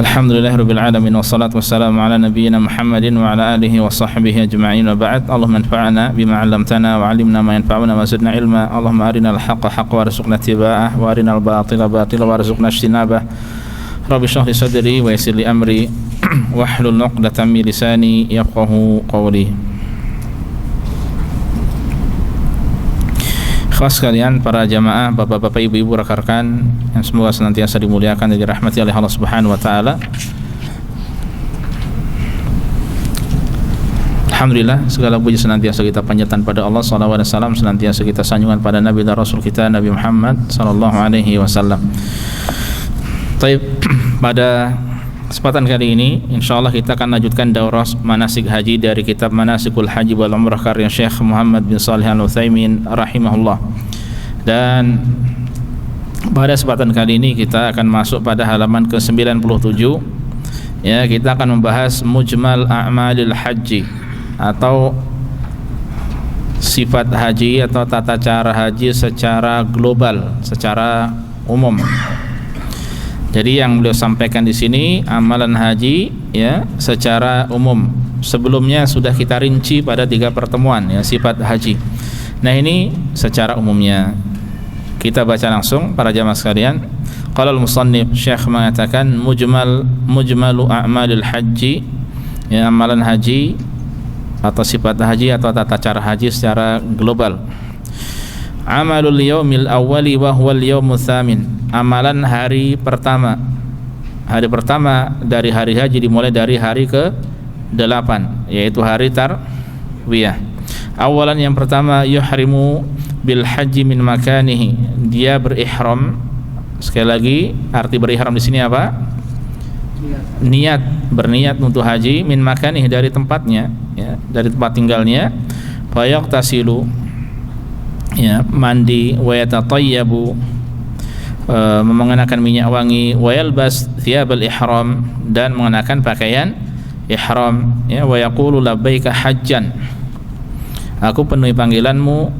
Alhamdulillahirabbil alamin wassalatu wassalamu ala nabiyyina Muhammadin wa ala alihi wa sahbihi ajma'in wa ba'd. Allahumma anfa'na bima 'allamtana wa 'allimna ma yanfa'una wa zidna ilma. Allahumma arinal haqqa haqqan warzuqna ittiba'ah wa arinal batila batilan warzuqna ijtinabah. Rabbi shrah li sadri wa yassir li amri wahlul 'uqdatam min lisani yafqahu qawli. Ikhwas sekalian, para jamaah, bapak-bapak, ibu-ibu, rekan-rekan yang semoga senantiasa dimuliakan dan dirahmati oleh Allah Subhanahu wa taala. Alhamdulillah, segala puji senantiasa kita panjatkan pada Allah, salawat dan salam senantiasa kita sanjungkan pada Nabi dan Rasul kita Nabi Muhammad sallallahu alaihi wasallam. Baik, pada kesempatan kali ini insyaallah kita akan lanjutkan daurah manasik haji dari kitab Manasikul Haji wal Umrah karya Syekh Muhammad bin Shalih Al-Utsaimin rahimahullah. Dan pada kesempatan kali ini kita akan masuk pada halaman ke-97. Ya, kita akan membahas mujmal a'malil haji atau sifat haji atau tata cara haji secara global, secara umum. Jadi yang beliau sampaikan di sini amalan haji ya secara umum. Sebelumnya sudah kita rinci pada 3 pertemuan ya sifat haji. Nah, ini secara umumnya. Kita baca langsung para jamaah sekalian. Qala al-musannif, Syekh mengatakan mujmalu a'malil haji, ya amalan haji atau sifat haji atau tata cara haji secara global. Amalul yaumil awwali wa huwal yaumul tsamin. Amalan hari pertama. Hari pertama dari hari haji dimulai dari hari ke-8, yaitu hari tarwiyah. Awalan yang pertama, yuhrimu bil haji min makanihi. Dia berihram. Sekali lagi, arti berihram di sini apa? Niat, berniat untuk haji min makanihi, dari tempatnya, ya, dari tempat tinggalnya. Fa yaqtasilu, ya, mandi, wa yatatayyabu, mengenakan minyak wangi, wa yalbas thiyabal ihram, dan mengenakan pakaian ihram, ya, wa yaqulu labbaika hajjan, aku penuhi panggilanmu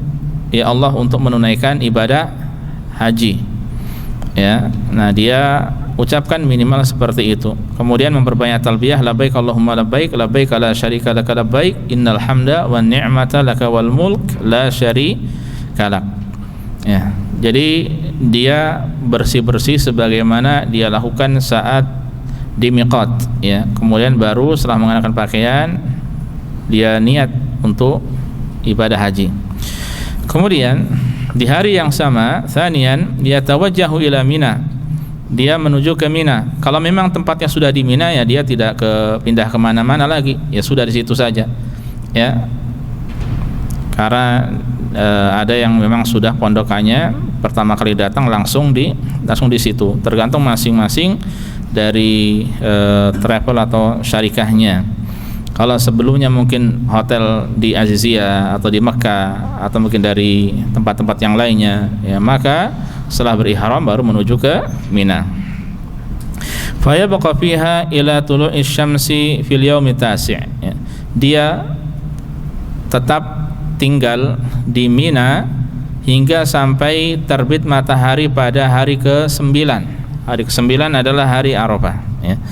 ya Allah untuk menunaikan ibadah haji, ya. Nah, dia ucapkan minimal seperti itu. Kemudian memperbanyak talbiyah, labbaik Allahumma labbaik, labbaik la syarika laka labbaik, innal hamda wan ni'mata laka wal mulk la syarika lak. Ya, jadi dia bersih-bersih sebagaimana dia lakukan saat di miqat, ya. Kemudian baru setelah mengenakan pakaian dia niat untuk ibadah haji. Kemudian di hari yang sama, tsaniyan, dia tawajjahu ila Mina. Dia menuju ke Mina. Kalau memang tempatnya sudah di Mina, ya dia tidak pindah kemana-mana lagi, ya sudah di situ saja, ya. Karena ada yang memang sudah pondokannya pertama kali datang langsung di situ. Tergantung masing-masing dari travel atau syarikahnya. Kalau sebelumnya mungkin hotel di Aziziyah atau di Mekah atau mungkin dari tempat-tempat yang lainnya, ya, maka setelah berihram baru menuju ke Mina. Fa yabqa fiha ila tulu'i syamsi fil yaumi tasi'. Ya. Dia tetap tinggal di Mina hingga sampai terbit matahari pada hari ke-9. Hari ke-9 adalah hari Arafah, ya.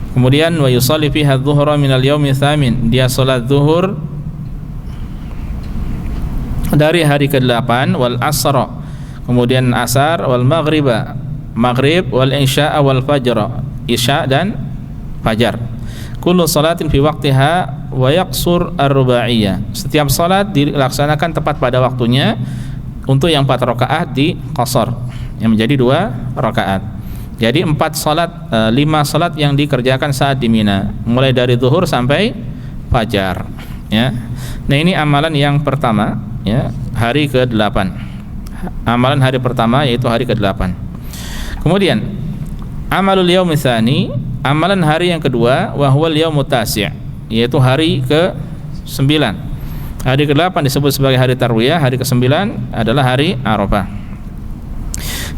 Kemudian wa yusalli fiha adh-dhuhra minal yaumi tsamin. Dia salat zuhur dari hari ke-8, wal asra, kemudian asar, wal maghriba, maghrib, wal isya wal fajr, isya dan fajar. Kullu salatin fi waqtiha wa yaqsur ar-rubaiyah. Setiap salat dilaksanakan tepat pada waktunya. Untuk yang 4 rakaat di qasar, yang menjadi 2 rakaat. Jadi 5 salat yang dikerjakan saat di Mina, mulai dari zuhur sampai fajar, ya. Nah, ini amalan yang pertama, ya, hari ke-8. Amalan hari pertama yaitu hari ke-8. Kemudian amalul yaumi tsani, amalan hari yang kedua, wa huwal yaumut tasi', yaitu hari ke-9. Hari ke-8 disebut sebagai hari tarwiyah, hari ke-9 adalah hari Arafah.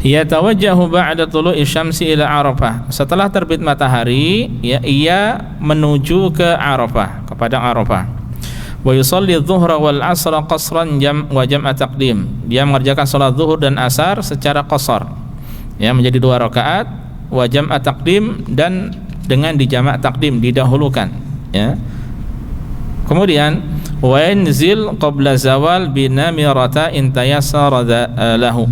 Yatawajjahu ba'da tulu'i syamsi ila Arafah. Setelah terbit matahari, ya, ia menuju ke Arafah, kepada Arafah. Wa yusalli adh-dhuhra wal 'asra qasran wa jam'a taqdim. Dia mengerjakan salat zuhur dan asar secara qasar, ya, menjadi 2 rakaat, wa jam'a taqdim, dan dengan dijamak takdim, didahulukan, ya. Kemudian wa yanzil qabla zawal binamirata in tayassara lahu,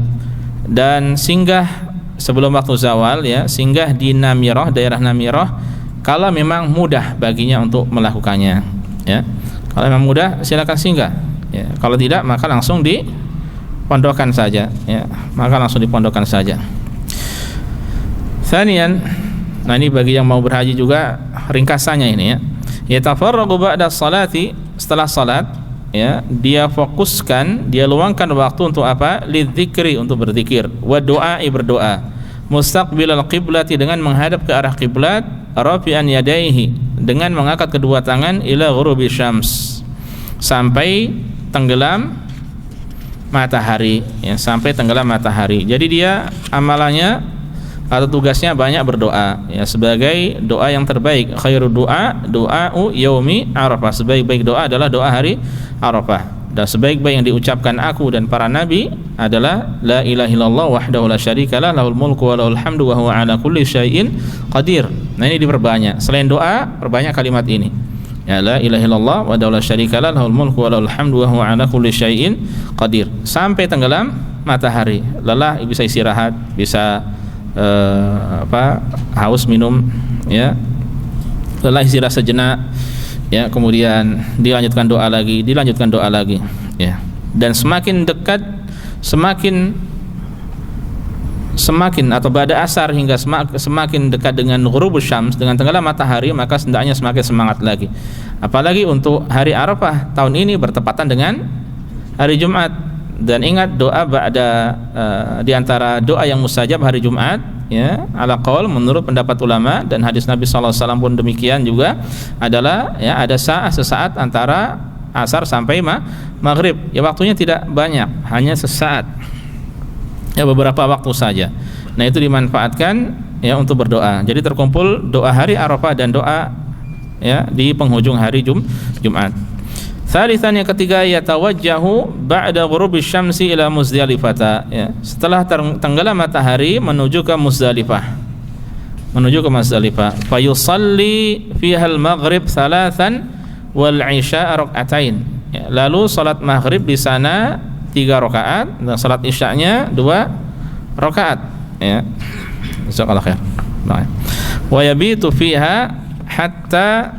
dan singgah sebelum waktu zawal, ya, singgah di Namirah, daerah Namirah kalau memang mudah baginya untuk melakukannya, ya. Kalau memang mudah silakan singgah, ya. Kalau tidak maka langsung dipondokkan saja, ya. Maka langsung dipondokkan saja. Tsaniyan, nah ini bagi yang mau berhaji juga ringkasannya ini, ya. Yatafarraqu ba'da salati, setelah salat, ya, dia fokuskan, dia luangkan waktu untuk apa? Lidzikri, untuk berzikir, wa du'ai, berdoa, mustaqbilal qiblati, dengan menghadap ke arah kiblat, rafi'an yadaihi, dengan mengangkat kedua tangan, ila ghurubi syams, sampai tenggelam matahari, ya, sampai tenggelam matahari. Jadi dia amalannya atau tugasnya banyak berdoa, ya, sebagai doa yang terbaik. Khairu doa doa'u yaumi Arafah, sebaik-baik doa adalah doa hari Arafah, dan sebaik-baik yang diucapkan aku dan para nabi adalah la ilaha illallah wahdahu la syarikalah lahul mulku wa lahul hamdu wa huwa ala kulli syai'in qadir. Nah, ini diperbanyak. Selain doa, perbanyak kalimat ini, ya, la ilaha illallah wahdahu la syarikalah lahul mulku wa lahul hamdu wa huwa ala kulli syai'in qadir, sampai tenggelam matahari. Lelah bisa istirahat, bisa haus minum, ya, lelah istirahat sejenak, ya, kemudian dilanjutkan doa lagi, ya. Dan semakin dekat, semakin atau pada asar hingga semakin dekat dengan ghurubus syams, dengan tenggelam matahari, maka hendaknya semakin semangat lagi. Apalagi untuk hari Arafah tahun ini bertepatan dengan hari Jumat. Dan ingat, doa ba'da di antara doa yang mustajab hari Jumat, ya, ala qaul, menurut pendapat ulama dan hadis Nabi sallallahu alaihi wasallam pun demikian juga, adalah, ya, ada sesaat antara asar sampai maghrib, ya, waktunya tidak banyak, hanya sesaat, ya, beberapa waktu saja. Nah, itu dimanfaatkan, ya, untuk berdoa. Jadi terkumpul doa hari Arafah dan doa, ya, di penghujung hari Jumat. Tsalitsan, yang ketiga, yatawajjahu ba'da ghurubi syamsi ila Muzdalifah, ya, setelah tenggelam matahari menuju ke Muzdalifah, fa yusalli fiha al-maghrib thalathan wal isya rak'atain, ya, lalu salat maghrib di sana 3 rakaat dan salat isyanya 2 rakaat, ya. Jazakallahu khair. Wa yabitu fiha hatta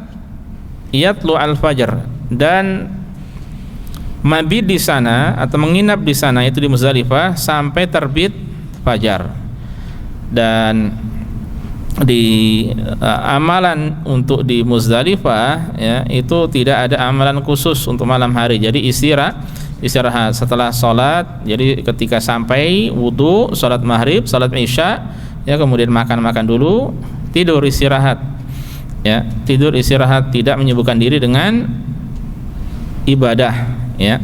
yatlu al-fajr, dan mabit di sana atau menginap di sana, itu di Muzdalifah, sampai terbit fajar. Dan di amalan untuk di Muzdalifah, ya, itu tidak ada amalan khusus untuk malam hari. Jadi istirahat setelah sholat. Jadi ketika sampai wudu, sholat maghrib, sholat isya, ya, kemudian makan dulu, tidur istirahat, ya, tidur istirahat, tidak menyibukkan diri dengan ibadah, ya.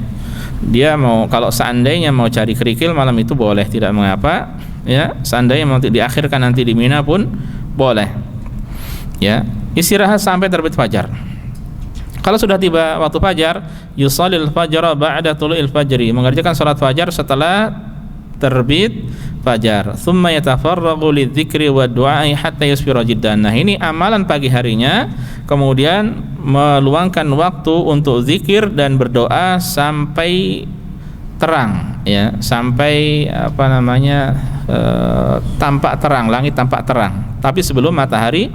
Dia mau, kalau seandainya mau cari kerikil malam itu boleh, tidak mengapa, ya. Seandainya mau diakhirkan nanti di Mina pun boleh, ya. Istirahat sampai terbit fajar. Kalau sudah tiba waktu fajar, yusallil fajra ba'da tulu'il fajri, mengerjakan salat fajar setelah terbit fajar. Tsumma yatafarraqu lidzikri wa du'ai hatta yusfira jiddan. Nah, ini amalan pagi harinya, kemudian meluangkan waktu untuk zikir dan berdoa sampai terang, ya, sampai tampak terang, langit tampak terang, tapi sebelum matahari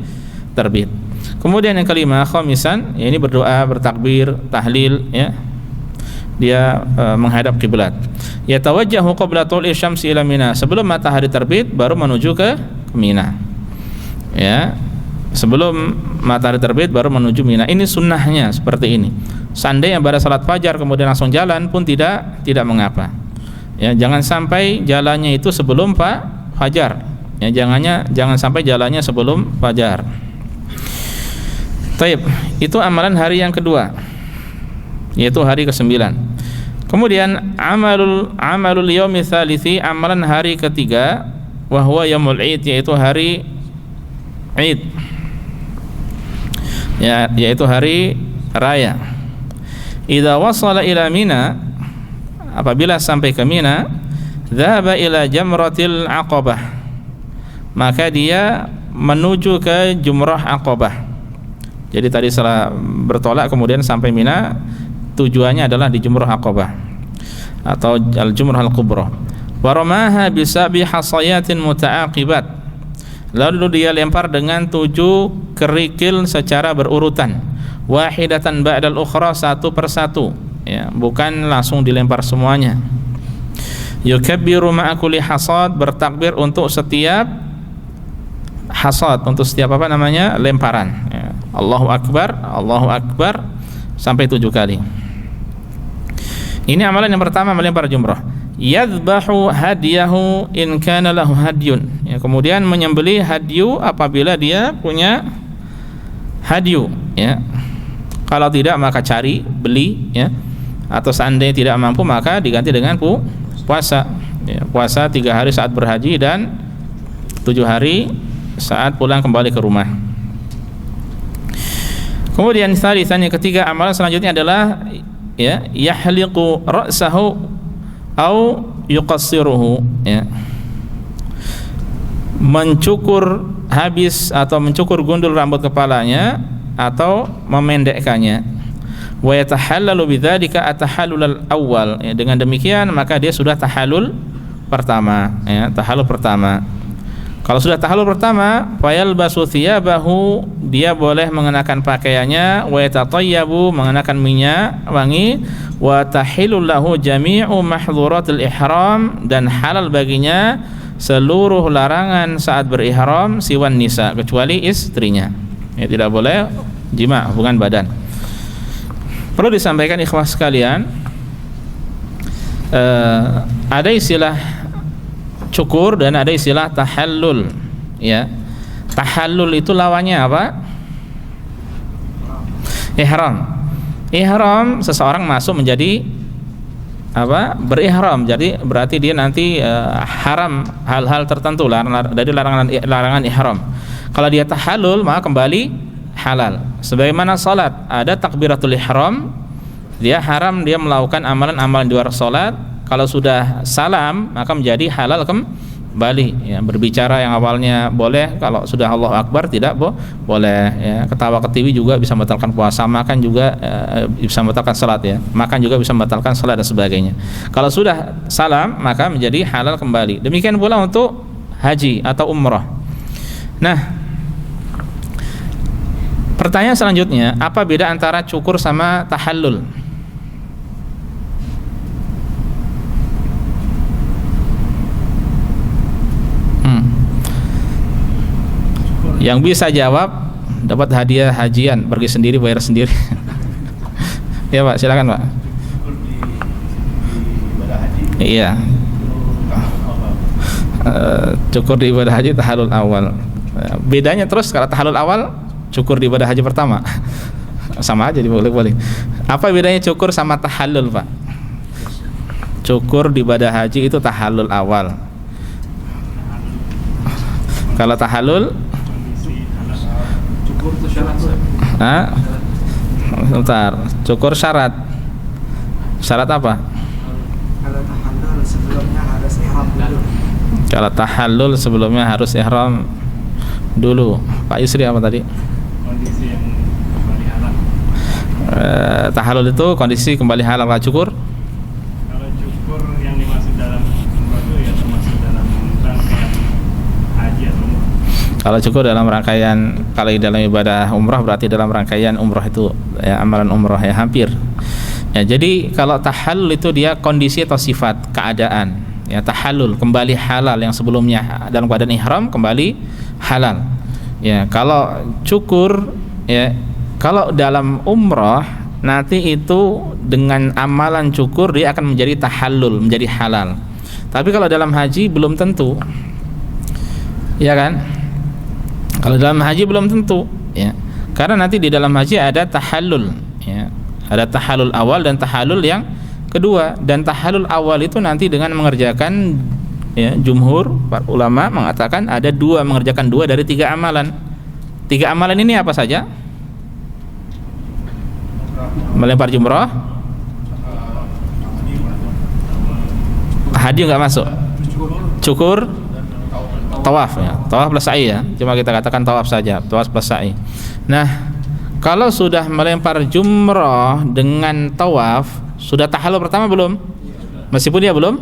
terbit. Kemudian yang kelima, khamisan, ya, ini berdoa, bertakbir, tahlil, ya, dia menghadap kiblat. Yatawajjahu qabla tulu'i syamsi ila Mina, sebelum matahari terbit baru menuju ke Mina, ya. Sebelum matahari terbit baru menuju Mina. Ini sunnahnya seperti ini. Seandainya pada salat fajar kemudian langsung jalan pun tidak mengapa, ya. Jangan sampai jalannya itu sebelum fajar, ya. Jangan sampai jalannya sebelum fajar. Taib, itu amalan hari yang kedua, yaitu hari ke-9. Kemudian amalul yaumi tsalithi, amalan hari ketiga, wa huwa yaumul id, yaitu hari Id, ya, yaitu hari raya. Idza wasala ila Mina, apabila sampai ke Mina, dzahaba ila jamratil aqabah, maka dia menuju ke Jumrah Aqabah. Jadi tadi setelah bertolak kemudian sampai Mina, tujuannya adalah di Jumrah Aqabah atau Al-Jumrah Al-Kubra. Wa ramaha bi sab'i hasayatin muta'aqibat. Lalu dia lempar dengan 7 kerikil secara berurutan. Wahidatan ba'dal ukhra, satu persatu, ya, bukan langsung dilempar semuanya. Yukabbiru ma'a kulli hasad, bertakbir untuk setiap hasad, untuk setiap apa namanya, lemparan, ya. Allahu Akbar sampai 7 kali. Ini amalan yang pertama, melempar jumrah. Yadhbahu hadiyahu in kana lahu hadyun, ya, kemudian menyembelih hadyu apabila dia punya hadyu, ya. Kalau tidak maka cari, beli, ya. Atau seandainya tidak mampu maka diganti dengan puasa, ya. Puasa 3 hari saat berhaji dan 7 hari saat pulang kembali ke rumah. Kemudian yang ketiga, amalan selanjutnya adalah, ya, yahliqu ra'sahu au yuqassiruhu, ya, mencukur habis atau mencukur gundul rambut kepalanya atau memendekkannya. Wa yatahallalu bidzalika at-tahallul awal, ya, dengan demikian maka dia sudah tahallul pertama, ya, tahallul pertama. Kalau sudah tahallul pertama, fayalbasu thiyabahu, dia boleh mengenakan pakaiannya, wa yatatayyabu, mengenakan minyak wangi, wa tahillul lahu jami'u mahdhuratil ihram, dan halal baginya seluruh larangan saat berihram siwan nisa, kecuali istrinya, ya, tidak boleh jima, hubungan badan. Perlu disampaikan ikhwah sekalian, ada istilah cukur dan ada istilah tahallul, ya. Tahallul itu lawannya apa? Ihram. Ihram, seseorang masuk menjadi apa? Berihram. Jadi berarti dia nanti haram hal-hal tertentu dari larangan ihram. Kalau dia tahallul maka kembali halal. Sebagaimana salat, ada takbiratul ihram, dia haram dia melakukan amalan-amalan di luar salat. Kalau sudah salam maka menjadi halal kembali, ya. Berbicara yang awalnya boleh, kalau sudah Allahu Akbar tidak boleh, ya. Ketawa ketiwi juga bisa membatalkan puasa, makan juga bisa membatalkan salat, ya. Makan juga bisa membatalkan salat dan sebagainya. Kalau sudah salam maka menjadi halal kembali. Demikian pula untuk haji atau umrah. Nah, pertanyaan selanjutnya, apa beda antara cukur sama tahallul? Yang bisa jawab dapat hadiah hajian, pergi sendiri bayar sendiri. Ya Pak, silakan Pak. Iya. Cukur di ibadah haji tahallul awal. Bedanya terus, kalau tahallul awal, cukur di ibadah haji pertama. Sama aja, boleh. Apa bedanya cukur sama tahallul, Pak? Cukur di ibadah haji itu tahallul awal. Kalau tahallul, cukur itu syarat. Bentar, cukur syarat. Syarat apa? Kalau tahallul sebelumnya harus ihram dulu. Kalau tahallul sebelumnya harus ihram dulu. Pak Yusri apa tadi? Kondisi yang kembali halal. Tahallul itu kondisi kembali halal. Kalau cukur? Kalau cukur yang dimaksud dalam umrah itu ya termasuk dalam rangkaian haji atau umrah. Kalau cukur dalam rangkaian, kalau dalam ibadah umrah berarti dalam rangkaian umrah itu, ya, amalan umrah, ya, hampir. Ya, jadi kalau tahallul itu dia kondisi atau sifat keadaan, ya, tahallul kembali halal, yang sebelumnya dalam keadaan ihram kembali halal. Ya, kalau cukur, ya, kalau dalam umrah nanti itu dengan amalan cukur dia akan menjadi tahallul, menjadi halal. Tapi kalau dalam haji belum tentu, ya kan? Kalau dalam haji belum tentu, ya, karena nanti di dalam haji ada tahallul, ya, ada tahallul awal dan tahallul yang kedua. Dan tahallul awal itu nanti dengan mengerjakan, ya, jumhur para ulama mengatakan ada mengerjakan 2 dari 3 amalan. 3 amalan ini apa saja? Melempar jumrah, haji nggak masuk, cukur tawaf ya, tawaf plus sa'i ya. Cuma kita katakan tawaf saja, tawaf plus sa'i. Nah, kalau sudah melempar jumrah dengan tawaf, sudah tahallul pertama belum? Meskipun dia belum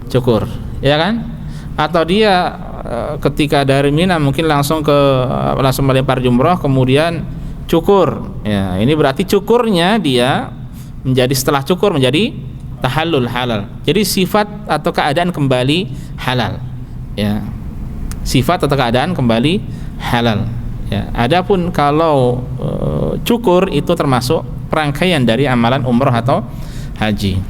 cukur, ya kan? Atau dia ketika dari Mina mungkin langsung melempar jumrah kemudian cukur. Ya, ini berarti cukurnya dia menjadi setelah cukur menjadi tahallul halal. Jadi sifat atau keadaan kembali halal. Ya. Sifat atau keadaan kembali halal. Ya. Adapun kalau cukur itu termasuk rangkaian dari amalan umrah atau haji.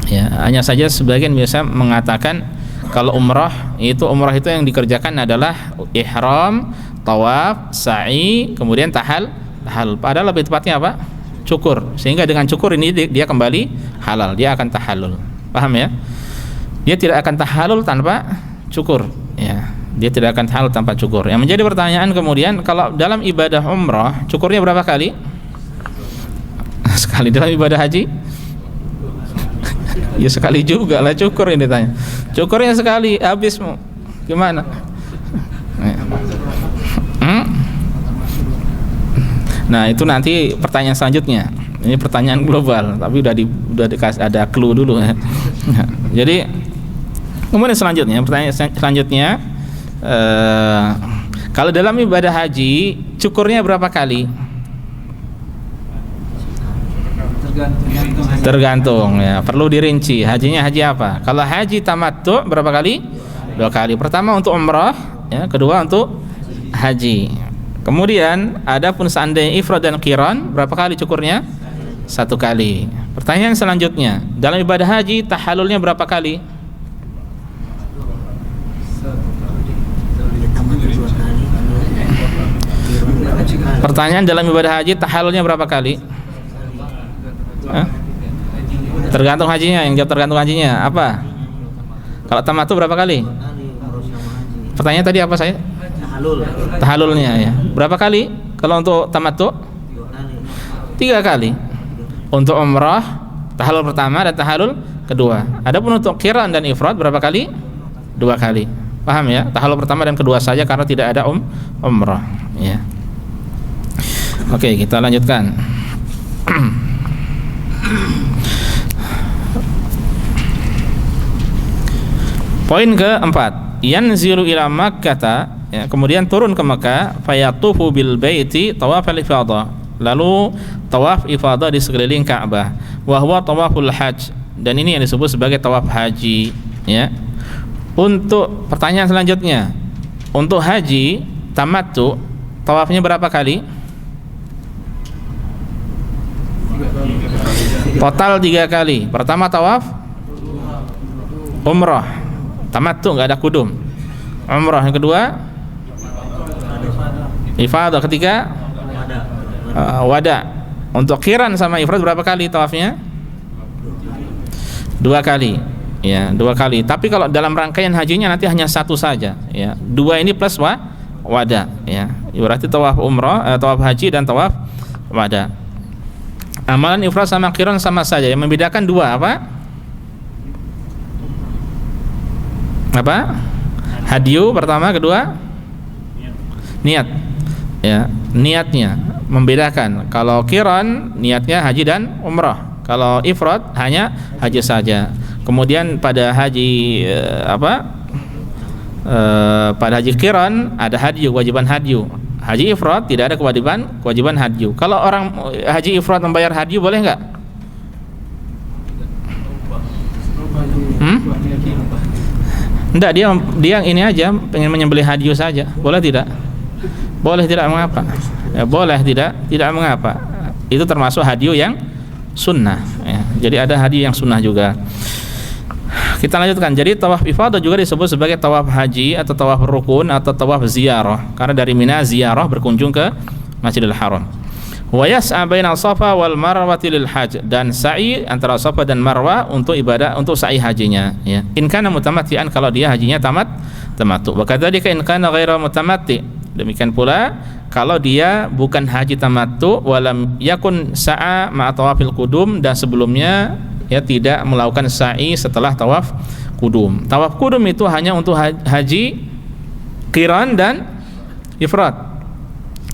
Ya, hanya saja sebagian biasa mengatakan kalau umrah itu yang dikerjakan adalah ihram, tawaf, sa'i, kemudian tahallul. Padahal lebih tepatnya apa? Cukur. Sehingga dengan cukur ini dia kembali halal, dia akan tahallul. Paham ya? Dia tidak akan tahallul tanpa cukur. Ya, dia tidak akan tahallul tanpa cukur. Yang menjadi pertanyaan kemudian, kalau dalam ibadah umrah cukurnya berapa kali? Sekali. Dalam ibadah haji? Ya sekali juga lah cukur ini tanya. Cukurnya sekali habis gimana? Nah, itu nanti pertanyaan selanjutnya. Ini pertanyaan global, tapi udah dikasih ada clue dulu ya. Jadi kemudian selanjutnya, pertanyaan selanjutnya, kalau dalam ibadah haji cukurnya berapa kali? Tergantung ya, perlu dirinci. Hajinya haji apa? Kalau haji tamattu berapa kali? 2 kali. Pertama untuk umrah, ya, kedua untuk haji. Kemudian adapun seandainya ifrad dan qiran, berapa kali cukurnya? 1 kali. Pertanyaan selanjutnya, dalam ibadah haji tahallulnya berapa kali? Pertanyaan, dalam ibadah haji tahallulnya berapa kali? Hah? Tergantung hajinya, yang jawab tergantung hajinya apa? Kalau tamattu berapa kali? Pertanyaan tadi apa saya? Tahallulnya ya. Berapa kali? Kalau untuk tamattu? 3 kali. Untuk umrah tahallul pertama dan tahallul kedua. Adapun untuk qiran dan ifrad berapa kali? 2 kali. Paham ya? Tahallul pertama dan kedua saja karena tidak ada umrah ya. Oke, kita lanjutkan. Poin keempat, yanzilu ila Makkah, ya, kemudian turun ke Mekah, fayatufu bil baiti tawaf al-ifadah, lalu tawaf ifadah di sekeliling Ka'bah, wa huwa tawaful hajj, dan ini yang disebut sebagai tawaf haji ya. Untuk pertanyaan selanjutnya, untuk haji tamattu tawafnya berapa kali? Total 3 kali. Pertama tawaf umrah, tamattu nggak ada kudum. Umrah yang kedua ifadah, ketiga wada. Untuk qiran sama ifrad berapa kali tawafnya? 2 kali. Ya, 2 kali. Tapi kalau dalam rangkaian hajinya nanti hanya 1 saja. Ya, 2 ini plus wada. Ya, berarti tawaf umrah, tawaf haji dan tawaf wada. Amalan ifrad sama qiran sama saja. Yang membedakan 2 apa? Apa? Hadyu pertama, kedua niat. Ya, niatnya membedakan. Kalau qiran niatnya haji dan umrah. Kalau ifrad hanya haji saja. Kemudian pada haji pada haji qiran ada hadyu, kewajiban hadyu. Haji ifrad tidak ada kewajiban hadyu. Kalau orang haji ifrad membayar hadyu boleh enggak? Enggak, dia ini aja pengen menyembelih hadyu saja. Boleh tidak? Boleh, tidak mengapa. Ya, boleh tidak mengapa. Itu termasuk hadyu yang sunnah ya. Jadi ada hadyu yang sunnah juga. Kita lanjutkan. Jadi tawaf ifadah juga disebut sebagai tawaf haji atau tawaf rukun atau tawaf ziarah, karena dari Mina ziarah berkunjung ke Masjidil Haram. Wa yas'a bainal Safa wal Marwati lil hajj, dan sa'i antara Safa dan Marwah untuk ibadah, untuk sa'i hajinya ya. In kana mutamatti'an, kalau dia hajinya tamattu. Wa kadzalika in kana ghaira mutamatti, demikian pula kalau dia bukan haji tamattu walam yakun sa'a ma'a tawafil qudum, dan sebelumnya ya tidak melakukan sa'i setelah tawaf kudum. Tawaf kudum itu hanya untuk haji qiran dan ifrad.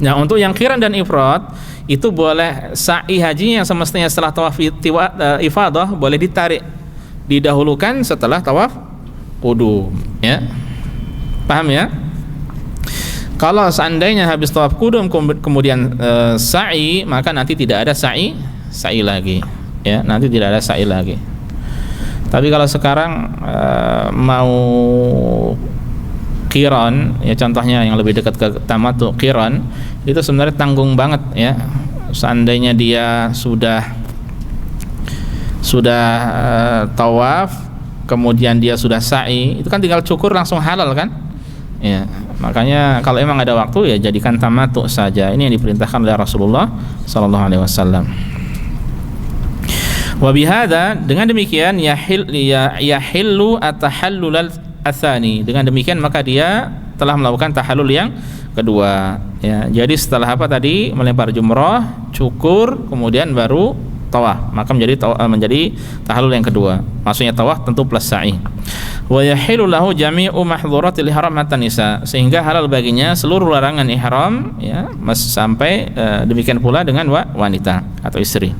Nah, untuk yang qiran dan ifrad itu boleh sa'i hajinya yang semestinya setelah tawaf ifadah boleh ditarik, didahulukan setelah tawaf kudum, ya. Paham ya? Kalau seandainya habis tawaf kudum kemudian sa'i, maka nanti tidak ada sa'i lagi, ya. Nanti tidak ada sa'i lagi. Tapi kalau sekarang mau qiran, ya contohnya yang lebih dekat ke tamattu, qiran itu sebenarnya tanggung banget, ya. Seandainya dia sudah tawaf, kemudian dia sudah sa'i, itu kan tinggal cukur langsung halal kan? Ya, makanya kalau emang ada waktu ya jadikan tamattu saja. Ini yang diperintahkan oleh Rasulullah sallallahu alaihi wasallam. Wa bihadza, dengan demikian yahillu at-tahallul ats-tsani. Dengan demikian maka dia telah melakukan tahallul yang kedua, ya. Jadi setelah apa tadi? Melempar jumrah, cukur, kemudian baru tawaf, maka menjadi tahallul yang kedua. Maksudnya tawaf tentu plus sa'i. Wa yahillu lahu jami'u mahdhuratil ihram hatta nisa, sehingga halal baginya seluruh larangan ihram, ya, sampai demikian pula dengan wanita atau istri.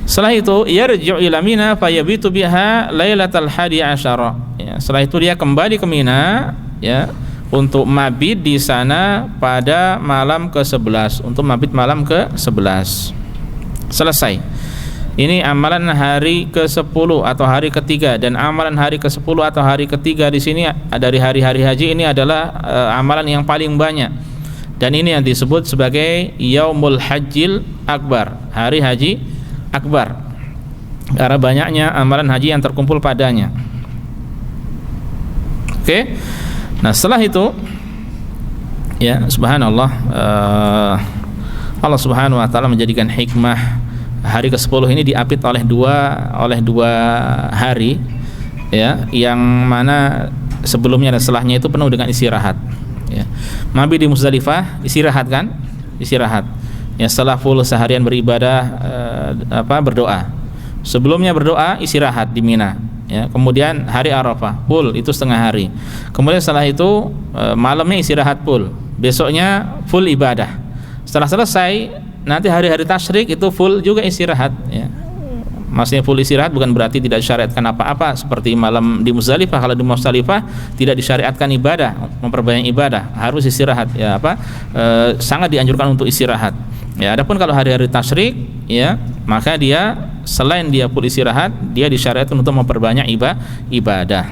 Setelah itu yarji'u ila Mina fayabitu biha lailatal 11. Ya, setelah itu dia kembali ke Mina, ya, untuk mabit di sana pada malam ke-11, untuk mabit malam ke-11. Selesai. Ini amalan hari ke-10 atau hari ketiga, dan amalan hari ke-10 atau hari ketiga di sini dari hari-hari haji ini adalah amalan yang paling banyak. Dan ini yang disebut sebagai Yaumul Hajjil Akbar, hari haji akbar, karena banyaknya amalan haji yang terkumpul padanya. Oke. Nah, setelah itu, ya, subhanallah, Allah Subhanahu wa taala menjadikan hikmah hari ke-10 ini diapit oleh dua hari, ya, yang mana sebelumnya dan setelahnya itu penuh dengan istirahat, ya. Mabit di Muzdalifah istirahat kan? Istirahat. Ya, setelah full seharian beribadah, berdoa. Sebelumnya berdoa, istirahat di Mina, ya. Kemudian hari Arafah full, itu setengah hari. Kemudian setelah itu malamnya istirahat full. Besoknya full ibadah. Setelah selesai nanti hari-hari tasyrik itu full juga istirahat, ya. Maksudnya full istirahat bukan berarti tidak disyariatkan apa-apa seperti malam di Muzdalifah. Kalau di Muzdalifah tidak disyariatkan ibadah, memperbanyak ibadah, harus istirahat, ya, sangat dianjurkan untuk istirahat. Ya, adapun kalau hari-hari tasyrik, ya, maka dia selain dia full istirahat, dia disyariatkan untuk memperbanyak ibadah.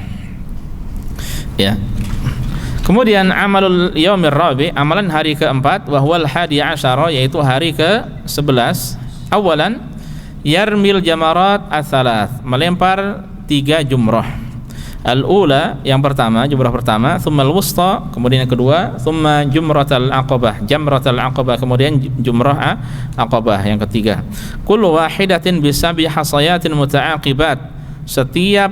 Ya. Kemudian amalul yaumir rabi, amalan hari keempat, wa huwal 11, yaitu hari ke-11. Awalan yarmil jamarat ats-tsalath, melempar 3 jumrah. Al-ula, yang pertama, jumrah pertama, tsumma al-wusta, kemudian yang kedua, tsumma jamratul aqabah, kemudian jumrah aqabah yang ketiga. Kullu wahidatin bi sab'i hasayatin muta'aqibat, setiap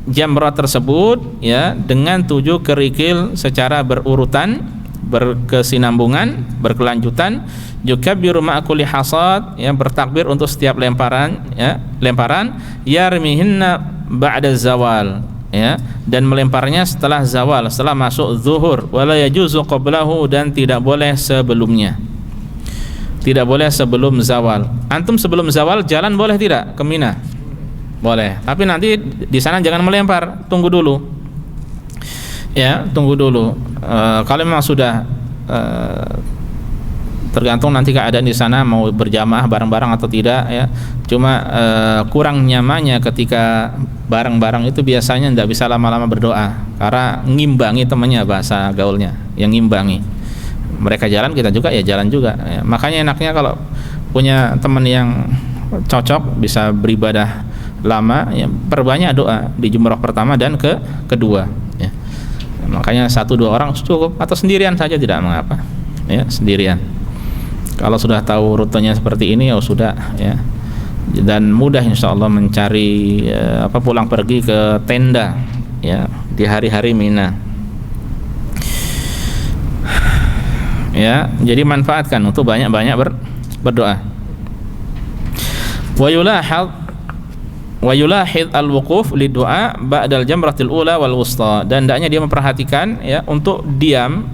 jamrah tersebut, ya, dengan 7 kerikil secara berurutan, berkesinambungan, berkelanjutan. Yukabbiru ma'a kulli hasad, ya, bertakbir untuk setiap lemparan, ya, yarmihinna ba'da zawal, ya, dan melemparnya setelah zawal, setelah masuk zuhur. Wala yajuzu qablahu, dan tidak boleh sebelumnya, tidak boleh sebelum zawal. Antum sebelum zawal jalan boleh tidak ke Mina? Boleh, tapi nanti di sana jangan melempar, tunggu dulu, ya, tunggu dulu. Kalau memang sudah tergantung nanti keadaan di sana mau berjamaah bareng-bareng atau tidak, ya. Cuma kurang nyamannya ketika bareng-bareng itu biasanya tidak bisa lama-lama berdoa, karena ngimbangi temannya, bahasa gaulnya, yang ngimbangi. Mereka jalan, kita juga ya jalan juga, ya. Makanya enaknya kalau punya teman yang cocok bisa beribadah lama, ya, perbanyak doa di jumrah pertama dan kedua, ya. Makanya 1-2 orang cukup, atau sendirian saja tidak mengapa, ya, sendirian. Kalau sudah tahu rutenya seperti ini, ya sudah, ya, dan mudah insyaallah mencari pulang pergi ke tenda, ya, di hari-hari Mina, ya. Jadi manfaatkan untuk banyak-banyak berdoa. Wa yulahad, wa yulahid al-wuquf lidu'a ba'dal jamratil ula wal wusta, dan hendaknya dia memperhatikan ya untuk diam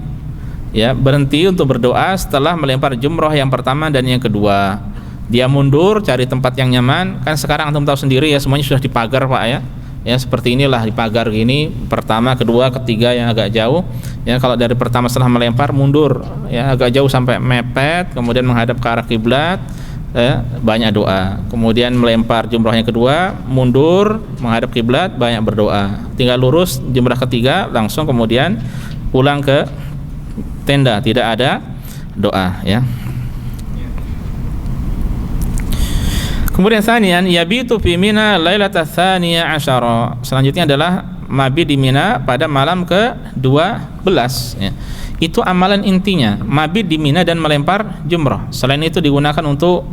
ya, berhenti untuk berdoa setelah melempar jumrah yang pertama dan yang kedua. Dia mundur cari tempat yang nyaman. Kan sekarang antum tahu sendiri ya, semuanya sudah dipagar Pak ya. Ya seperti inilah dipagar gini, pertama, kedua, ketiga yang agak jauh. Ya kalau dari pertama setelah melempar mundur ya agak jauh sampai mepet, kemudian menghadap ke arah kiblat. Ya, banyak doa. Kemudian melempar jumrahnya kedua, mundur menghadap kiblat, banyak berdoa. Tinggal lurus jumrah ketiga langsung, kemudian pulang ke tenda, tidak ada doa ya. Kemudian tsaniyan yabitu fi Mina lailatal tsaniyah asyara. Selanjutnya adalah mabit di Mina pada malam ke-12 ya. Itu amalan intinya, mabit di Mina dan melempar jumrah. Selain itu digunakan untuk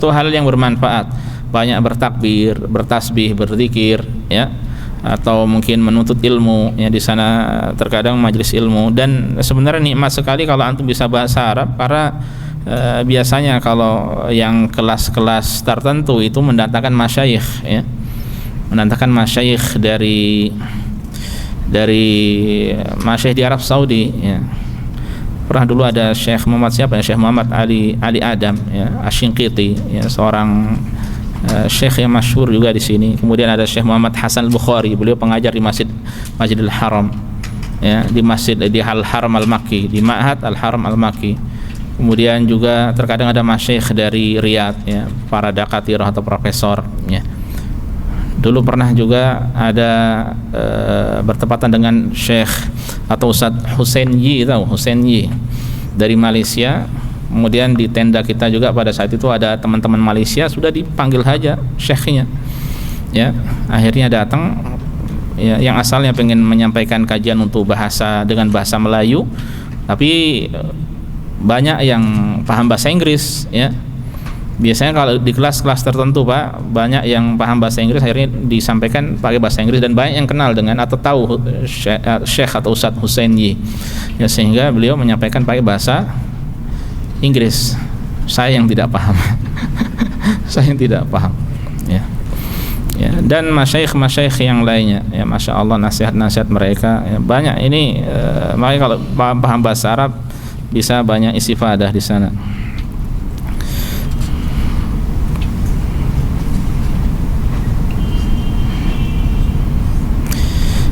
hal yang bermanfaat, banyak bertakbir, bertasbih, berzikir ya, atau mungkin menuntut ilmu ya, di sana terkadang majelis ilmu. Dan sebenarnya nikmat sekali kalau antum bisa bahasa Arab, karena biasanya kalau yang kelas-kelas tertentu itu mendatangkan masyayikh ya, mendatangkan masyayikh dari masyayikh di Arab Saudi ya. Pernah dulu ada Syekh Muhammad siapa ya, Syekh Muhammad Ali Adam ya, Asy-Shinqiti ya, seorang syekh yang masyhur juga di sini. Kemudian ada Syekh Muhammad Hasan Al-Bukhari, beliau pengajar di Masjidil Haram ya, di Al-Haram Al-Makki, di Ma'had Al-Haram Al-Makki. Kemudian juga terkadang ada masyayikh dari Riyadh ya, para dakatirah atau profesor ya. Dulu pernah juga ada bertepatan dengan Syekh atau Ustadz Hussein Yi, tahu Hussein Yi dari Malaysia. Kemudian di tenda kita juga pada saat itu ada teman-teman Malaysia, sudah dipanggil aja syekhnya ya. Akhirnya datang ya, yang asalnya pengen menyampaikan kajian untuk dengan bahasa Melayu, tapi banyak yang paham bahasa Inggris ya. Biasanya kalau di kelas-kelas tertentu Pak, banyak yang paham bahasa Inggris, akhirnya disampaikan pakai bahasa Inggris, dan banyak yang kenal dengan atau tahu Syekh atau Ustadz Hussein Yi ya, sehingga beliau menyampaikan pakai bahasa Inggris. Saya yang tidak paham saya yang tidak paham ya. Ya, dan masyayikh yang lainnya ya, Masya Allah, nasihat-nasihat mereka ya, banyak ini. Makanya kalau paham bahasa Arab bisa banyak istifadah di sana.